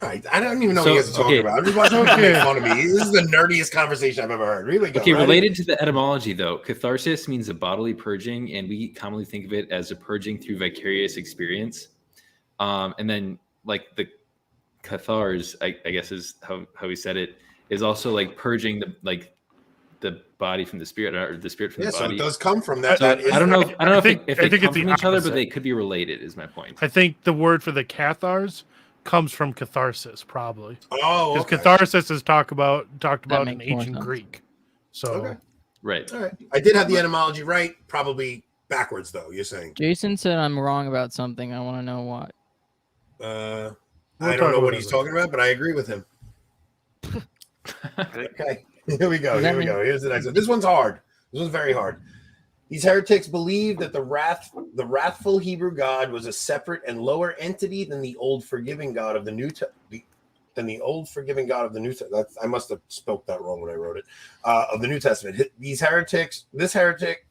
All right, I don't even know So, what you guys are talking okay. about. I'm just watching you make fun of me. This is the nerdiest conversation I've ever heard. Here we go. Okay, Ready? related to the etymology though, catharsis means a bodily purging, and we commonly think of it as a purging through vicarious experience. And then like the cathars, I guess is how we said it, is also like purging the body from the spirit, or the spirit from Yeah, the so body. it does come from that. So that is I don't know if think- if I they think come it's the from each other, but opposite. they could be related. Is my point. I think the word for the Cathars comes from catharsis, probably, Oh, because okay. catharsis is talked about in makes more ancient sense. Greek. So Okay. Right. All right. I did have the etymology right, probably backwards though. You're saying. Jason said I'm wrong about something. I want to know what. I We'll don't talk know what about he's it talking about, but I agree with him. Okay, here we go. Does that Here we go. Here's the next one. This one's hard. This one's very hard. These heretics believe that the wrathful Hebrew God was a separate and lower entity than the old forgiving God of the New Testament. I must have spoke that wrong when I wrote it. Of the New Testament. This heretic.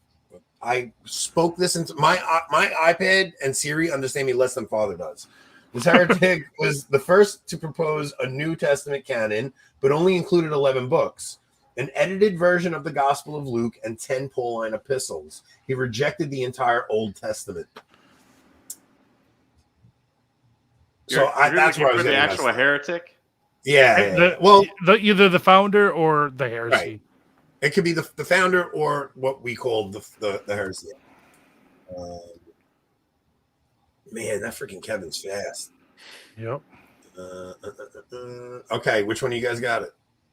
I spoke this into my iPad and Siri understand me less than Father does. This heretic was the first to propose a New Testament canon, but only included 11 books, an edited version of the Gospel of Luke, and 10 Pauline epistles. He rejected the entire Old Testament. So that's where I was the getting actual heretic. Yeah. Well, either the founder or the heresy. Right. It could be the founder or what we call the heresy. Man, that freaking Kevin's fast. Yep. Okay, which one of you guys got it?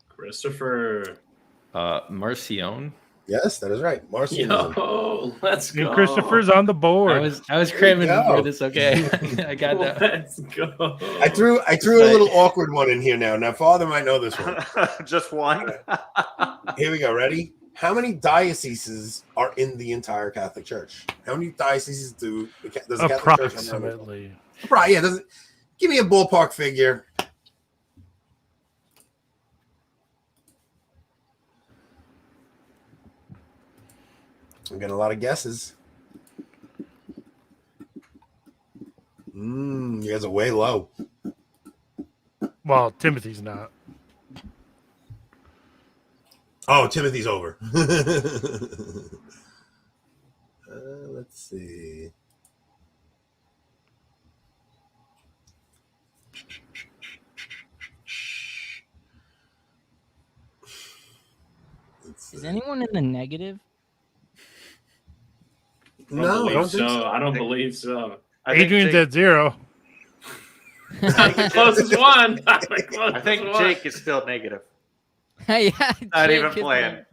Christopher. Marcion. Yes, that is right. Marcion. Yo, let's go. Christopher's on the board. I was cramming There you go. for this. Okay, I got that. Let's go. I threw a little awkward one in here now. Now, Father might know this one. Just one. Here we go. Ready? How many dioceses are in the entire Catholic Church? How many dioceses does the Catholic Church have? Approximately. Right. Yeah. Give me a ballpark figure. I'm getting a lot of guesses. You guys are way low. Well, Timothy's not. Oh, Timothy's over. Let's see. Is anyone in the negative? No, I don't think so. so. I don't believe so. Adrian's at 0. Closest one. I think Jake is still negative. Yeah, Not Jake even is playing.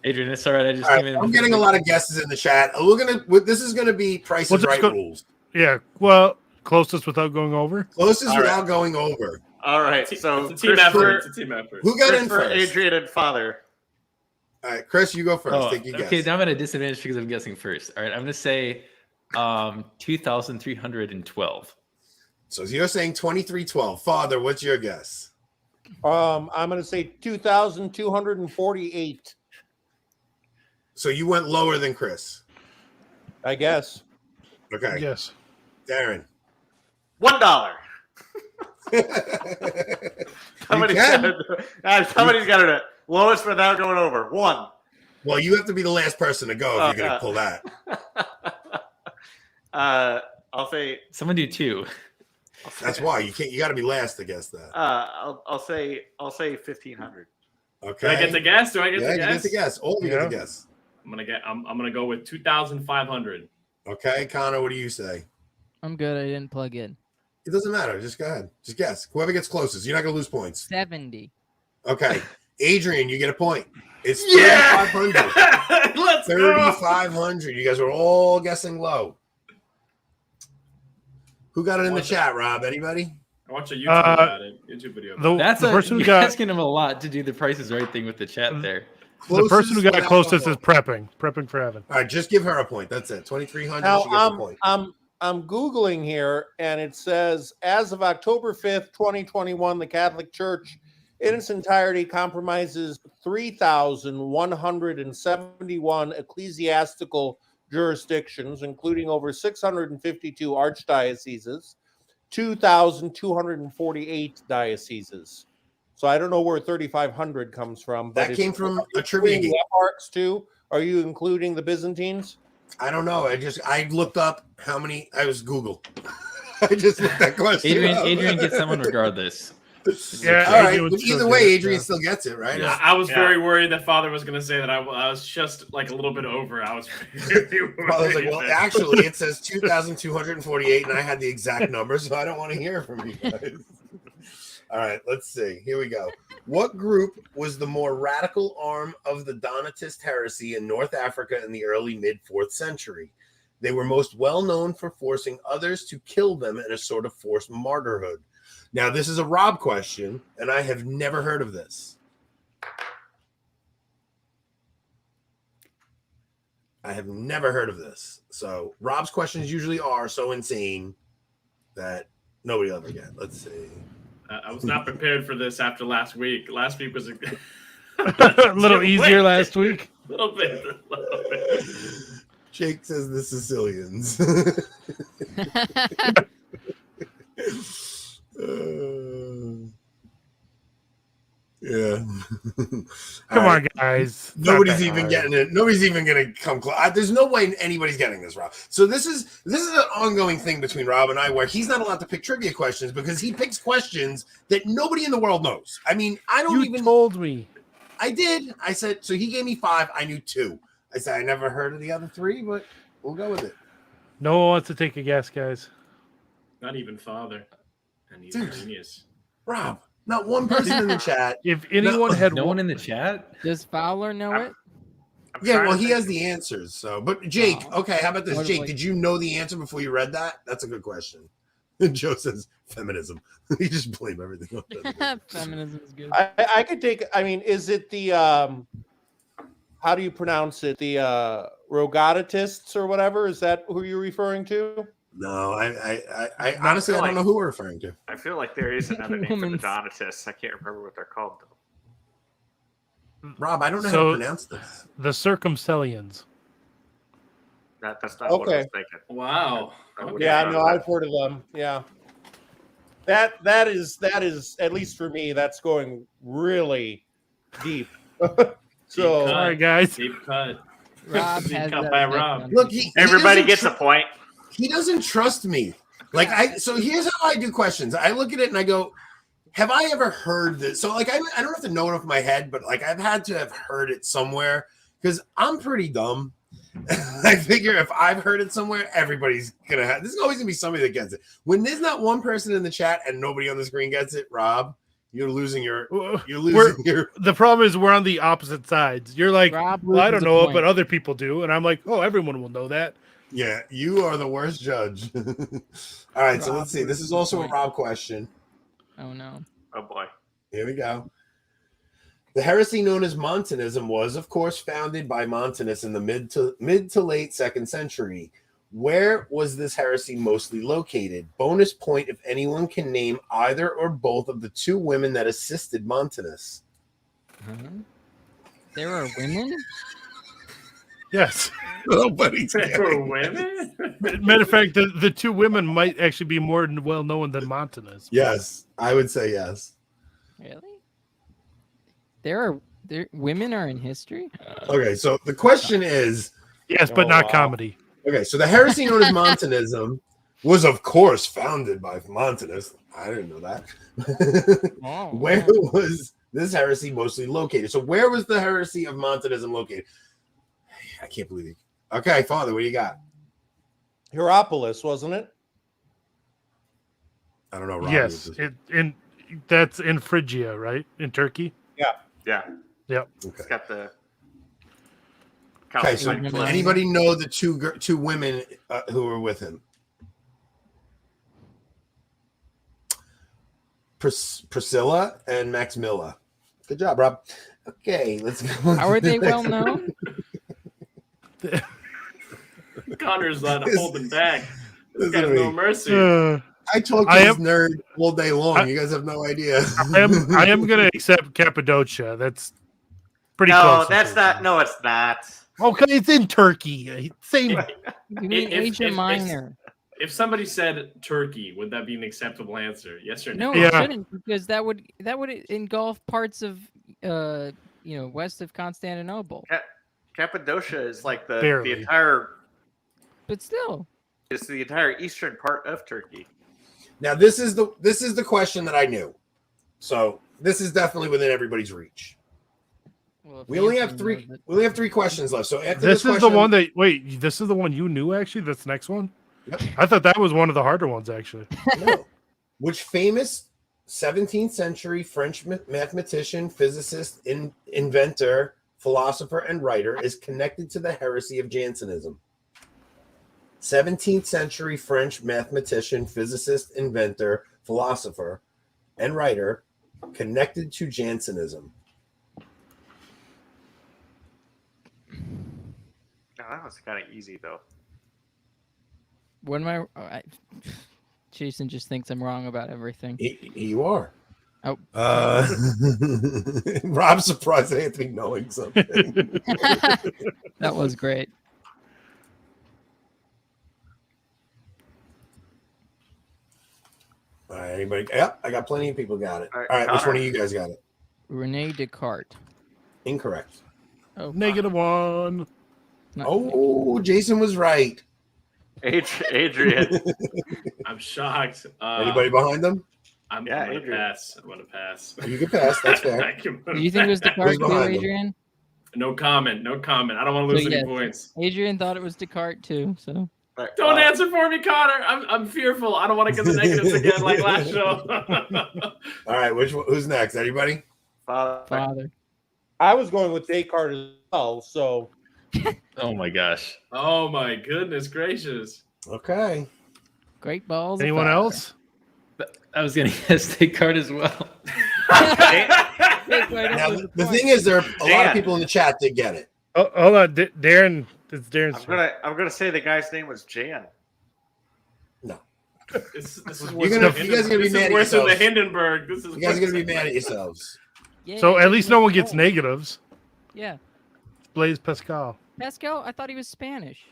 Adrian, it's all right. I just All came right, in. I'm getting a lot of guesses in the chat. This is gonna be Price We'll is just Right go- rules. Yeah. Well, closest without going over. Closest All without right. going over. All right, so It's a team effort. It's a team effort. Who got in Christopher, first? Adrian, and Father. All right, Chris, you go first. Oh, Take your okay, guess. now I'm at a disadvantage because I'm guessing first. All right, I'm gonna say 2,312. So you're saying 2312. Father, what's your guess? I'm going to say 2,248. So you went lower than Chris. I guess. Okay. Yes. Darren. $1. Somebody's got it. Lowest without going over. 1. Well, you have to be the last person to go if you're going to pull that. I'll say Someone do 2. That's why you can't. You got to be last to guess that. I'll say 1,500. Okay. Do I get to guess? Do I get Yeah, to you guess? get to guess. All of you get to guess. I'm gonna go with 2,500. Okay, Connor, what do you say? I'm good. I didn't plug in. It doesn't matter. Just go ahead. Just guess. Whoever gets closest. You're not going to lose points. 70. Okay. Adrian, you get a point. It's Yeah! 3,500. Let's go. 3,500. You guys are all guessing low. Who got it in the chat, Rob? Anybody? I watched a YouTube video. That's the person who you're got asking him a lot to do the Price is Right thing with the chat there. the person who got without closest alcohol. is prepping for heaven. All right, just give her a point. That's it. 2,300. Now, She gets a point. I'm Googling here, and it says, as of October 5th, 2021, the Catholic Church in its entirety compromises 3,171 ecclesiastical jurisdictions, including over 652 archdioceses, 2,248 dioceses. So I don't know where 3,500 comes from. But That came from a trivia including game. Arcs too? Are you including the Byzantines? I don't know. I looked up how many. I was Google. I just looked that question up. Adrian gets someone regardless. Yeah. All right. Adrian would But still either get way, it, Adrian yeah. still gets it, right? Yeah. I was very worried that Father was going to say that I was just like a little bit over. I was very worried. I was like, well, actually, it says 2,248, and I had the exact number, so I don't want to hear from you guys. All right, let's see. Here we go. What group was the more radical arm of the Donatist heresy in North Africa in the early mid-4th century? They were most well known for forcing others to kill them in a sort of forced martyrhood. Now, this is a Rob question, and I have never heard of this. I have never heard of this. So Rob's questions usually are so insane that nobody will ever get. Let's see. I was not prepared for this after last week. Last week was a little easier last week. little bit. Jake says the Sicilians. Yeah. Come on, guys. Nobody's even getting it. Nobody's even going to come close. There's no way anybody's getting this, Rob. So this is an ongoing thing between Rob and I, where he's not allowed to pick trivia questions because he picks questions that nobody in the world knows. I mean, I don't You told me. I did. I said so. He gave me 5. I knew 2. I said I never heard of the other 3, but we'll go with it. No one wants to take a guess, guys. Not even Father. And he's Dude. a genius. Rob, not one person in the chat. If anyone had No one in the chat? Does Fowler know it? I'm Yeah, trying well, to he think. has the answers. So, but Jake, okay, how about this? What Jake, like- did you know the answer before you read that? That's a good question. Joe says feminism. You just blame everything on feminism. Feminism is good. I could take. I mean, is it the how do you pronounce it? The Rogatists or whatever? Is that who you're referring to? No, I honestly I don't know who we're referring to. I feel like there is another name for the Woman's- Donatists. I can't remember what they're called though. So- Rob, I don't know how to pronounce this. The Circumcellians. That's not what I was Okay. thinking. Wow. Okay. Yeah, no, I've heard of them. Yeah, that is at least for me. That's going really deep. So Deep All right, guys. Deep cut. Rob Deep has cut that by effect Rob. on Look, me. Everybody doesn't gets a point. he doesn't trust me. Like so here's how I do questions. I look at it and I go, have I ever heard this? So like I don't have to know it off my head, but like I've had to have heard it somewhere because I'm pretty dumb. I figure if I've heard it somewhere, everybody's gonna have. There's always gonna be somebody that gets it. When there's not one person in the chat and nobody on the screen gets it, Rob, you're losing your. The problem is we're on the opposite sides. You're like, Rob well, I don't loses a know it, point. but other people do, and I'm like, oh, everyone will know that. Yeah, you are the worst judge. All right, so Rob let's see. This is loses a also a point. Rob question. Oh no. Oh boy. Here we go. The heresy known as Montanism was, of course, founded by Montanus in the mid to late 2nd century. Where was this heresy mostly located? Bonus point if anyone can name either or both of the 2 women that assisted Montanus. There are women? Yes. Nobody's For getting women? Matter of fact, the two women might actually be more well known than Montanus. Yes, I would say yes. Really? Women are in history? Okay, so the question is, Yes, but Oh, not wow. comedy. okay, so the heresy known as Montanism was, of course, founded by Montanus. I didn't know that. Oh, Where wow. was this heresy mostly located? So where was the heresy of Montanism located? I can't believe it. Okay, Father, what do you got? Hierapolis, wasn't it? I don't know. Robbie, Yes, that's in Phrygia, right? In Turkey. Yeah. Yep. It's got the. Okay, so Calcite does anybody know the two women who were with him? Priscilla and Maximilla. Good job, Rob. Okay, let's go. How are they well known? Connor's not holding back. This Listen guy's to no me. mercy. I talk to I this am- nerd all day long. You guys have no idea. I am going to accept Cappadocia. That's pretty No, close. that's not. No, it's not. Okay, it's in Turkey. Same. You mean Asia Minor? If somebody said Turkey, would that be an acceptable answer? Yes or no? No, Yeah. it shouldn't, because that would engulf parts of west of Constantinople. Cappadocia is like the Barely. entire. But still, It's the entire eastern part of Turkey. Now this is the question that I knew. So this is definitely within everybody's reach. well, if We only have Anthony three. knows it- We only have 3 questions left. So after This is question, the one that this is the one you knew actually. That's the next one. Yep. I thought that was one of the harder ones actually. No. Which famous 17th century French mathematician, physicist, inventor, philosopher, and writer is connected to the heresy of Jansenism? 17th century French mathematician, physicist, inventor, philosopher, and writer connected to Jansenism. No, that was kind of easy though. What am Jason just thinks I'm wrong about everything. You are. Oh. Rob's surprised at Anthony knowing something. That was great. All right, anybody? Yep, I got plenty of people got it. All All right, right, which Connor. one of you guys got it? Rene Descartes. Incorrect. Oh, -1. not- Oh, Jason was right. Adrian. I'm shocked. Anybody behind them? I'm Yeah, gonna Adrian. pass. I'm gonna pass. You can pass. That's fair. I can- Do you think it was Descartes too, behind him? Adrian? No comment. No comment. I don't want to lose So, any yes. points. Adrian thought it was Descartes too. So Don't answer for me, Connor. I'm fearful. I don't want to get the negatives again like last show. All right, who's next? Anybody? father. I was going with Descartes as well. So Oh my gosh. Oh my goodness gracious. Okay. Great balls. of Anyone fire. else? I was gonna guess Descartes as well. Descartes Now, was the point. thing is, there are a lot Dan. of people in the chat that get it. Oh, hold on, Darren. It's Darren's turn. I'm gonna say the guy's name was Jan. This is You're worse gonna- than you guys are gonna be this is mad at worse than the yourselves. Hindenburg. This is You guys are worse going to be than- mad at yourselves. Yay, So at least no one gets oh, negatives. Yeah, Blaise Pascal. Pascal. I thought he was Spanish.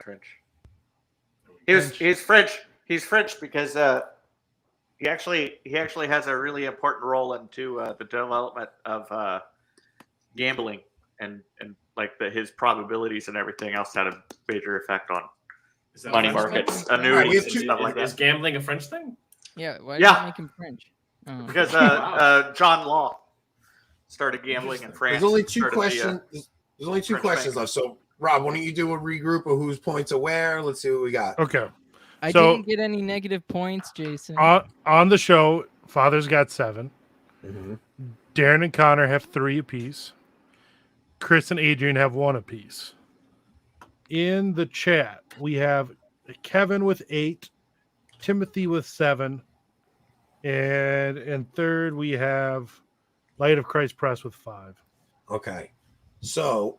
French. He's French. He's French because he actually has a really important role into the development of gambling and like his probabilities and everything else had a major effect on Is that money a French markets, thing? Alright, we have annuities, two- and stuff like Is that. gambling a French thing? Yeah. Why Yeah. did they make him French? Oh. Because Wow. John Law started gambling in France. There's only 2 started the, questions. There's only 2 French questions bank. left. So, Rob, why don't you do a regroup of whose points are where? Let's see what we got. Okay. I So- didn't get any negative points, Jason. On the show, Father's got 7. Mhm. Darren and Connor have 3 apiece. Chris and Adrian have 1 apiece. In the chat, we have Kevin with 8, Timothy with 7, and in third we have Light of Christ Press with 5. Okay. So,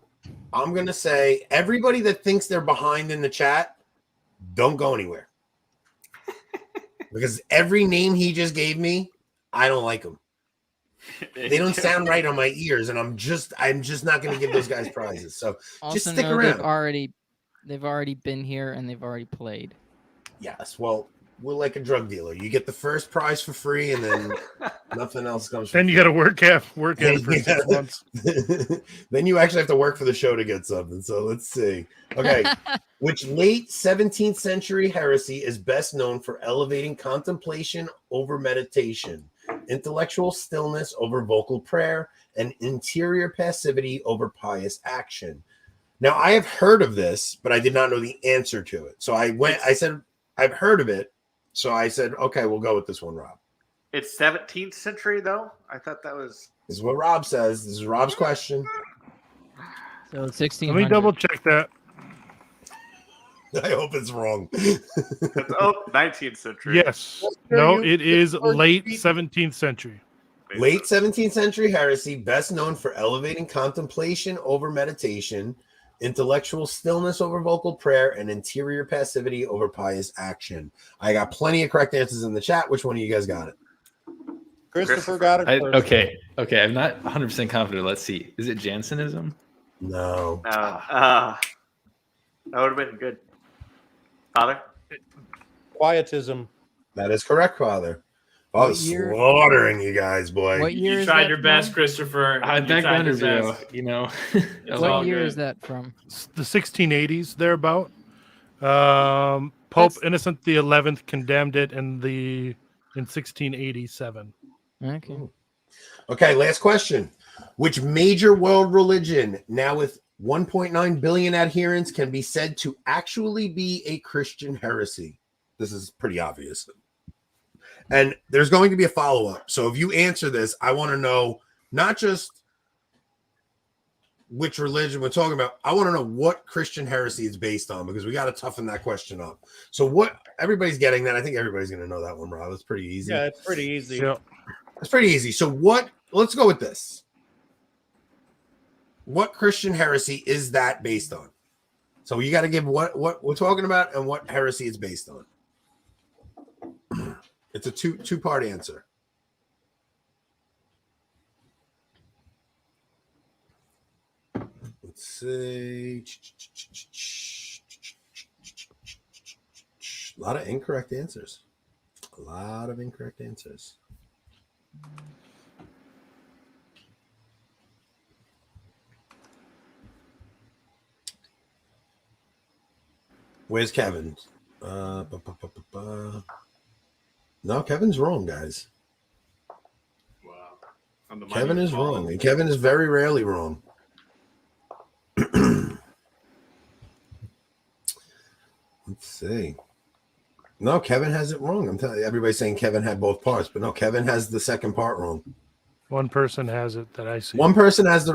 I'm going to say everybody that thinks they're behind in the chat, don't go anywhere. Because every name he just gave me, I don't like them. They don't sound right on my ears, and I'm just not going to give those guys prizes. So Also just stick know around. they've already been here and they've already played. Yes, well, we're like a drug dealer. You get the first prize for free, and then nothing else comes. Then you got to work at it for 6 months. Then you actually have to work for the show to get something. So let's see. Okay, which late 17th century heresy is best known for elevating contemplation over meditation, intellectual stillness over vocal prayer, and interior passivity over pious action? Now, I have heard of this, but I did not know the answer to it. So I said, I've heard of it. So I said, okay, we'll go with this one, Rob. It's 17th century, though? I thought that was... This is what Rob says. This is Rob's question. So 16. Let me double check that. I hope it's wrong. 19th century. Yes. No, it is late 17th century. Late 17th century heresy, best known for elevating contemplation over meditation, intellectual stillness over vocal prayer, and interior passivity over pious action. I got plenty of correct answers in the chat. Which one of you guys got it? Christopher got it first. Okay. I'm not 100% confident. Let's see. Is it Jansenism? No. That would have been good. Father? Quietism. That is correct, Father. I was slaughtering you guys, boy. What year You is tried that your from? best, Christopher. Back You tried your then, best. you know. It's What all year good. is that from? The 1680s, thereabout. Pope That's- Innocent the 11th condemned it in 1687. Okay. Okay, last question. Which major world religion, now with 1.9 billion adherents, can be said to actually be a Christian heresy? This is pretty obvious. And there's going to be a follow-up. So if you answer this, I want to know not just which religion we're talking about. I want to know what Christian heresy it's based on, because we got to toughen that question up. So what everybody's getting that. I think everybody's going to know that one, Rob. It's pretty easy. Yeah, it's pretty easy. Yeah. It's pretty easy. So let's go with this. What Christian heresy is that based on? So you got to give what we're talking about and what heresy it's based on. It's a two-part answer. Let's see. A lot of incorrect answers. A lot of incorrect answers. Where's Kevin? No, Kevin's wrong, guys. Wow. On the Kevin money. is wrong, and Kevin is very rarely wrong. Let's see. No, Kevin has it wrong. I'm telling you, everybody's saying Kevin had both parts, but no, Kevin has the second part wrong. One person has it that I see. One person has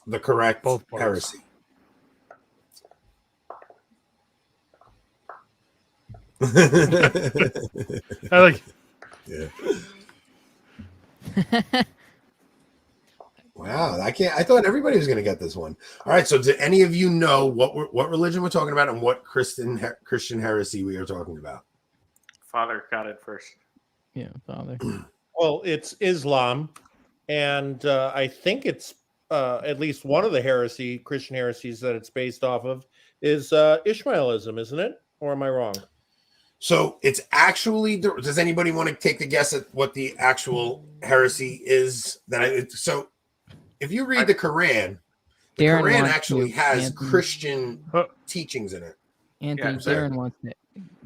the correct Both parts. heresy. I like. Yeah. Wow, I thought everybody was going to get this one. All right, so do any of you know what religion we're talking about and what Christian heresy we are talking about? Father got it first. Yeah, Father. Well, it's Islam, and I think it's at least one of the Christian heresies that it's based off of is Ishmaelism, isn't it? Or am I wrong? So it's actually. Does anybody want to take a guess at what the actual heresy is? So if you read the Quran, the Darren Quran wants actually to, has Anthony. Christian teachings in it. Anthony, Yeah, sorry. Darren wants it.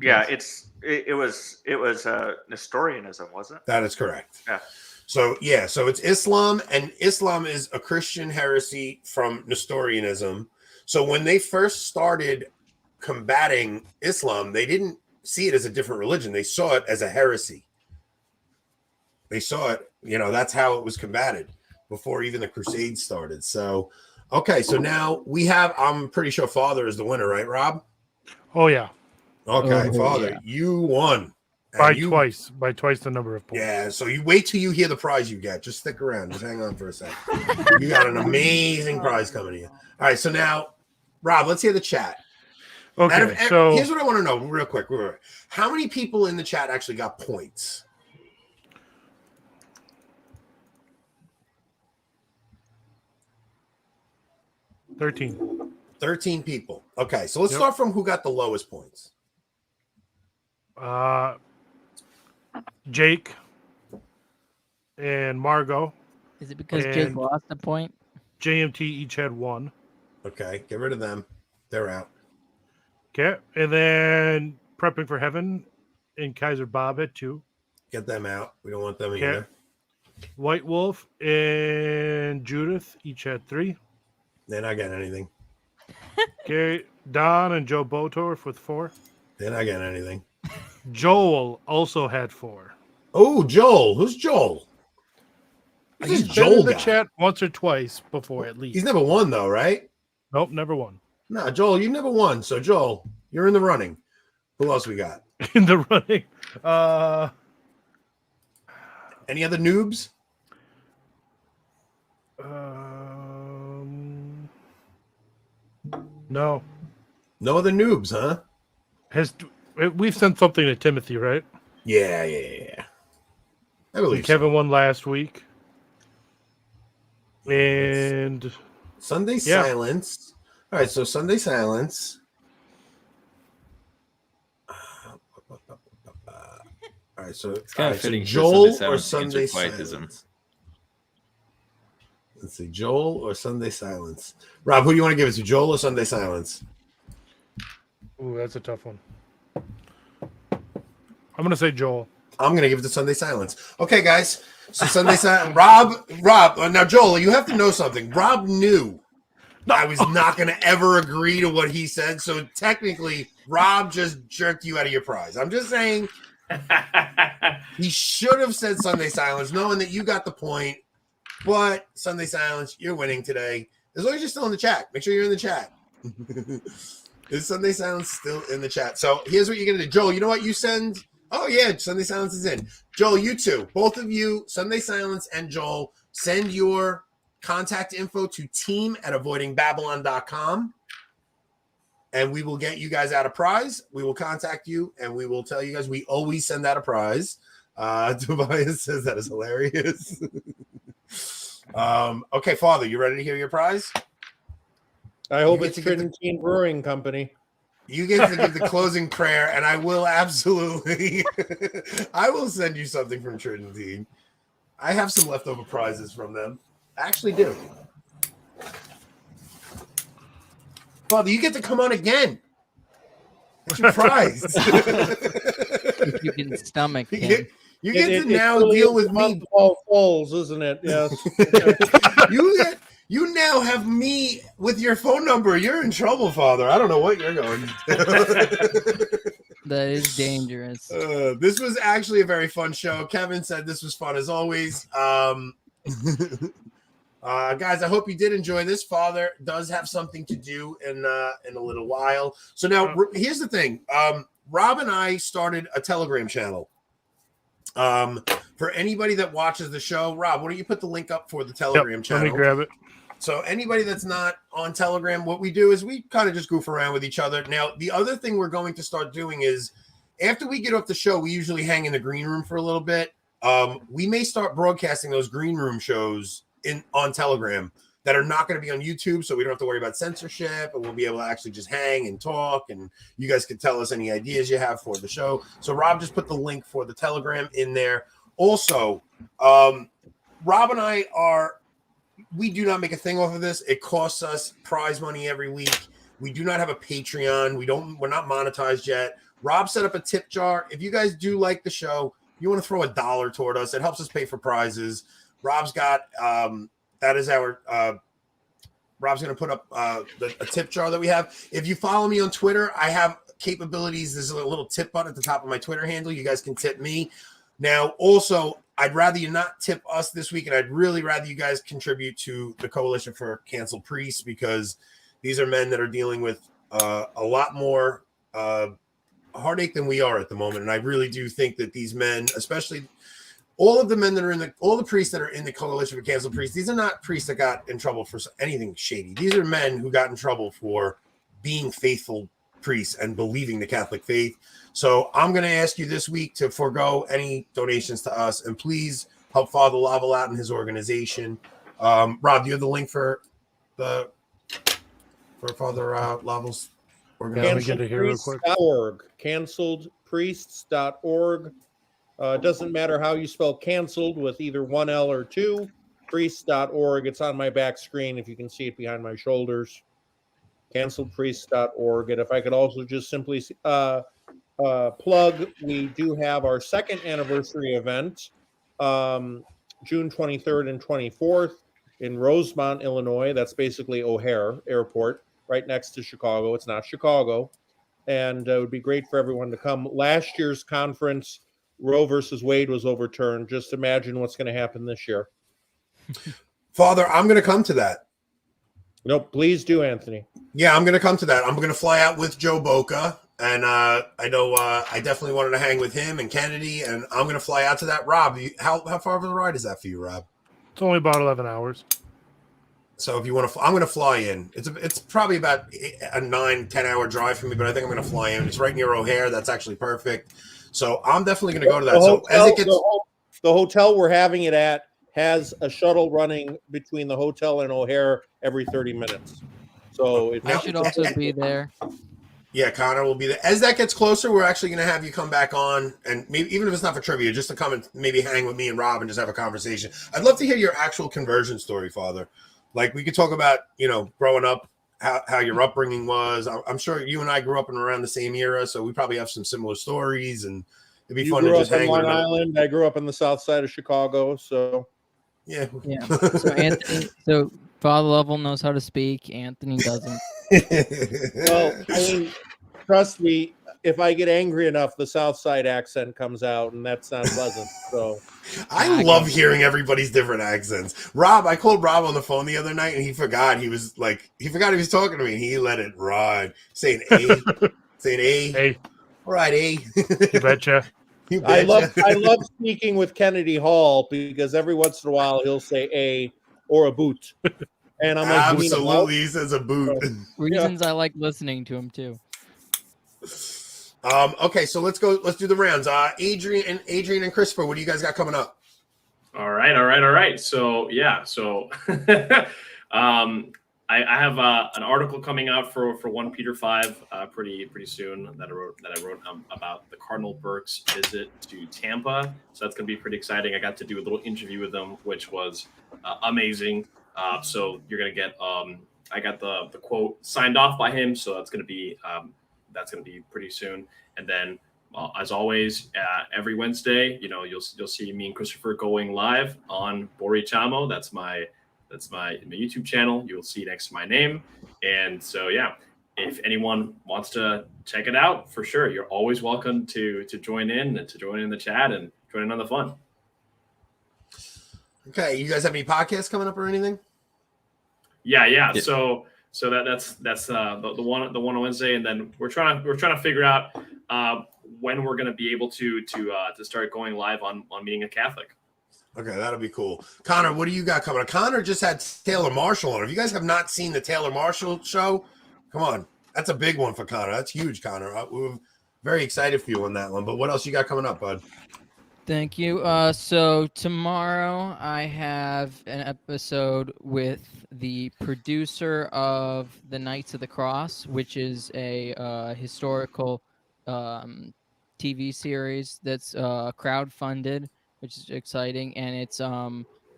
Yeah, it was Nestorianism, wasn't it? That is correct. Yeah. So it's Islam, and Islam is a Christian heresy from Nestorianism. So when they first started combating Islam, they didn't see it as a different religion. They saw it as a heresy. They saw it, that's how it was combated before even the Crusades started. So, okay, so now we have, I'm pretty sure Father is the winner, right, Rob? Oh yeah, Okay, Oh, Father, yeah. you won. And by you- twice the number of points. Yeah, so you wait till you hear the prize you get. Just stick around. Just hang on for a second. You got an amazing prize coming to you. All right, so now, Rob, let's hear the chat. Okay, so here's what I want to know real quick. How many people in the chat actually got points? 13. 13 people. Okay, so let's Yep. start from who got the lowest points. Jake and Margot. Is it because Jake And- lost a point? JMT each had 1. Okay, get rid of them. They're out. Okay. And then Prepping for Heaven and Kaiser Bob had 2. Get them out. We don't want them Okay. either. White Wolf and Judith each had 3. They're not getting anything. Okay. Don and Joe Botorf with 4. They're not getting anything. Joel also had 4. Oh, Joel. Who's Joel? Who's He's this been Joel in the guy? chat once or twice before, at least. He's never won, though, right? Nope, never won. No, Joel, you never won. So, Joel, you're in the running. Who else we got? In the running. Any other noobs? No. No other noobs, huh? We've sent something to Timothy, right? Yeah. I believe Kevin won last week. And Sunday Yeah. silence. All right, so Sunday silence. All right, so It's kind of fitting Joel for or Sunday Sunday silence to answer silence. Let's see, Joel or Sunday silence. Rob, who do you want to give it to, Joel or Sunday silence? ooh, that's a tough one. I'm gonna say Joel. I'm going to give it to Sunday silence. Okay, guys. So Sunday silence. Rob. Now, Joel, you have to know something. Rob knew I was not going to ever agree to what he said. So technically, Rob just jerked you out of your prize. I'm just saying he should have said Sunday silence, knowing that you got the point. But Sunday silence, you're winning today. As long as you're still in the chat. Make sure you're in the chat. Is Sunday silence still in the chat? So here's what you're going to do. Joel, you know what you send? Oh, yeah, Sunday silence is in. Joel, you two, both of you, Sunday silence and Joel, send your contact info to team@avoidingbabylon.com. And we will get you guys out a prize. We will contact you and we will tell you guys we always send out a prize. Tobias says that is hilarious. Okay, Father, you ready to hear your prize? I hope get it's to get the- Tridentine Brewing Company. You get to give the closing prayer, and I will absolutely I will send you something from Tridentine. I have some leftover prizes from them. I actually do. Father, you get to come on again. That's your prize. If you can stomach him. You get to It now really deal is with the me. month of all falls, isn't it? Yes. You now have me with your phone number. You're in trouble, Father. I don't know what you're going to do. That is dangerous. This was actually a very fun show. Kevin said this was fun as always. Guys, I hope you did enjoy this. Father does have something to do in a little while. So now here's the thing. Rob and I started a Telegram channel. For anybody that watches the show, Rob, why don't you put the link up for the Telegram channel? Let me grab it. So anybody that's not on Telegram, what we do is we kind of just goof around with each other. Now, the other thing we're going to start doing is after we get off the show, we usually hang in the green room for a little bit. We may start broadcasting those green room shows on Telegram that are not going to be on YouTube, so we don't have to worry about censorship, and we'll be able to actually just hang and talk, and you guys can tell us any ideas you have for the show. So Rob just put the link for the Telegram in there. Also, Rob and I we do not make a thing off of this. It costs us prize money every week. We do not have a Patreon. We're not monetized yet. Rob set up a tip jar. If you guys do like the show, you want to throw $1 toward us. It helps us pay for prizes. Rob's got that is our Rob's going to put up a tip jar that we have. If you follow me on Twitter, I have capabilities. There's a little tip button at the top of my Twitter handle. You guys can tip me. Now, also, I'd rather you not tip us this week, and I'd really rather you guys contribute to the Coalition for Canceled Priests, because these are men that are dealing with a lot more heartache than we are at the moment. And I really do think that these men, especially all of the men that are all the priests that are in the Coalition for Canceled Priests, these are not priests that got in trouble for anything shady. These are men who got in trouble for being faithful priests and believing the Catholic faith. So I'm going to ask you this week to forego any donations to us, and please help Father Lovell out in his organization. Rob, do you have the link for the for Father Lovell's Yeah, let me organization? get it here real quick. Canceledpriests.org. It doesn't matter how you spell canceled with either one L or two. Priest.org. It's on my back screen if you can see it behind my shoulders. Canceledpriests.org. And if I could also just simply plug, we do have our second anniversary event, June 23rd and 24th in Rosemont, Illinois. That's basically O'Hare Airport, right next to Chicago. It's not Chicago. And it would be great for everyone to come. Last year's conference, Roe versus Wade, was overturned. Just imagine what's going to happen this year. Father, I'm going to come to that. No, please do, Anthony. Yeah, I'm going to come to that. I'm going to fly out with Joe Boca. And I know I definitely wanted to hang with him and Kennedy. And I'm going to fly out to that. Rob, how far of a ride is that for you, Rob? It's only about 11 hours. So if you want to, I'm going to fly in. It's probably about a 9-10 hour drive for me, but I think I'm going to fly in. It's right near O'Hare. That's actually perfect. So I'm definitely going to go to that. The hotel we're having it at has a shuttle running between the hotel and O'Hare every 30 minutes. So I should also be there. Yeah, Connor will be there. As that gets closer, we're actually going to have you come back on, and maybe even if it's not for trivia, just to come and maybe hang with me and Rob and just have a conversation. I'd love to hear your actual conversion story, Father. Like, we could talk about, growing up, how your upbringing was. I'm sure you and I grew up in around the same era, so we probably have some similar stories, and it'd be fun to just hang with Long Island. I grew up on the south side of Chicago, so yeah. So Father Lovell knows how to speak. Anthony doesn't. Well, I mean, trust me, if I get angry enough, the South Side accent comes out, and that's not pleasant. So I love hearing everybody's different accents. Rob, I called Rob on the phone the other night, and he forgot he was talking to me, and he let it ride, saying A, saying A. Hey, all right, A. You betcha. I love speaking with Kennedy Hall because every once in a while he'll say a or a boot. And I'm like, absolutely, he says a boot. Reasons I like listening to him too. Okay, so let's go. Let's do the rounds. Adrian and Christopher, what do you guys got coming up? All right. So I have an article coming out for 1 Peter 5 pretty soon that I wrote about the Cardinal Burke's visit to Tampa. So that's going to be pretty exciting. I got to do a little interview with them, which was amazing. So you're going to get I got the quote signed off by him. So that's going to be pretty soon. And then as always, every Wednesday, you'll see me and Christopher going live on Boriciamo. That's my YouTube channel. You'll see next to my name. And so, yeah, if anyone wants to check it out, for sure, you're always welcome to join in the chat and join in on the fun. Okay, you guys have any podcasts coming up or anything? Yeah. So that's the one on Wednesday, and then we're trying to figure out when we're going to be able to start going live on Being a Catholic. Okay, that'll be cool. Connor, what do you got coming up? Connor just had Taylor Marshall on. If you guys have not seen the Taylor Marshall show, come on. That's a big one for Connor. That's huge, Connor. We're very excited for you on that one. But what else you got coming up, bud? Thank you. So tomorrow I have an episode with the producer of the Knights of the Cross, which is a historical TV series that's crowdfunded, which is exciting, and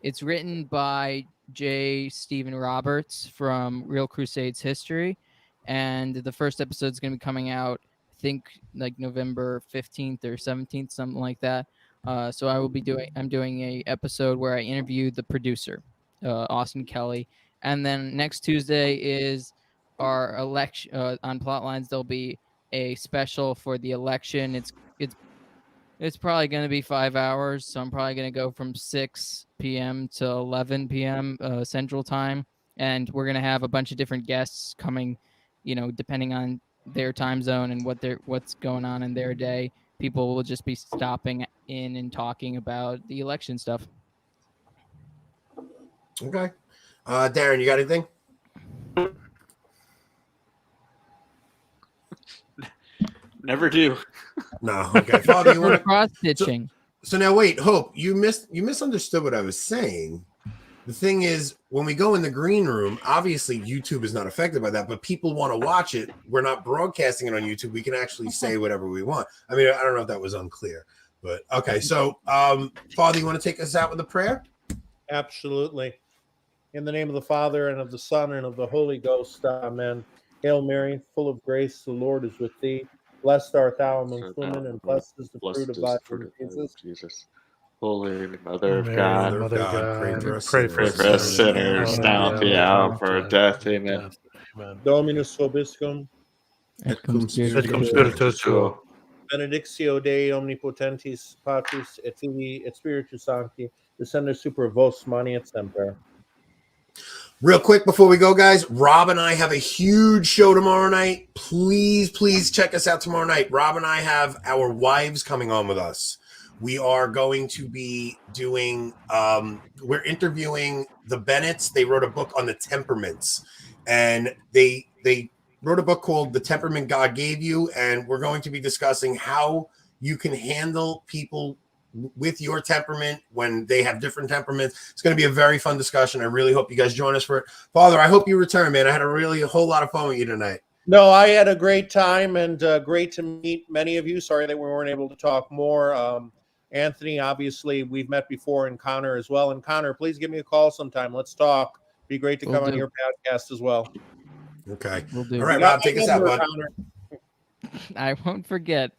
it's written by J. Stephen Roberts from Real Crusades History, and the first episode is going to be coming out, I think, like November 15th or 17th, something like that. So I'm doing a episode where I interviewed the producer, Austin Kelly, and then next Tuesday is our election on Plotlines. There'll be a special for the election. It's probably going to be 5 hours, so I'm probably going to go from 6 p.m. to 11 p.m. Central Time, and we're going to have a bunch of different guests coming, depending on their time zone and what's going on in their day. People will just be stopping in and talking about the election stuff. Okay. Darren, you got anything? Never do. No. Okay. Father, you want cross stitching. So now wait, Hope, you misunderstood what I was saying. The thing is, when we go in the green room, obviously YouTube is not affected by that, but people want to watch it. We're not broadcasting it on YouTube. We can actually say whatever we want. I mean, I don't know if that was unclear, but okay. So, Father, you want to take us out with a prayer? Absolutely. In the name of the Father, and of the Son, and of the Holy Ghost. Amen. Hail Mary, full of grace, the Lord is with thee. Blessed art thou amongst women, and blessed is the fruit of thy womb, Jesus. Holy Mother of Mary, God, Mother of God, pray for us pray for sinners, pray for us sinners sinners, now now and at the hour of our death. Amen. death. Amen. Dominus vobiscum, Et cum Et cum spiritu spiritus tuo. benedictio Dei omnipotentis, Patris et Filii et Spiritus Sancti, descenda super vos mani et semper. Real quick before we go, guys, Rob and I have a huge show tomorrow night. Please check us out tomorrow night. Rob and I have our wives coming on with us. We are going to be doing, we're interviewing the Bennetts. They wrote a book on the temperaments, and they wrote a book called The Temperament God Gave You, and we're going to be discussing how you can handle people with your temperament when they have different temperaments. It's going to be a very fun discussion. I really hope you guys join us for it. Father, I hope you return, man. I had a whole lot of fun with you tonight. No, I had a great time, and great to meet many of you. Sorry that we weren't able to talk more. Anthony, obviously, we've met before, and Connor as well. And Connor, please give me a call sometime. Let's talk. Be great to Will come on do. your podcast as well. Okay. Will do. All right, You got Rob, take my us out, number, bud. Connor. I won't forget.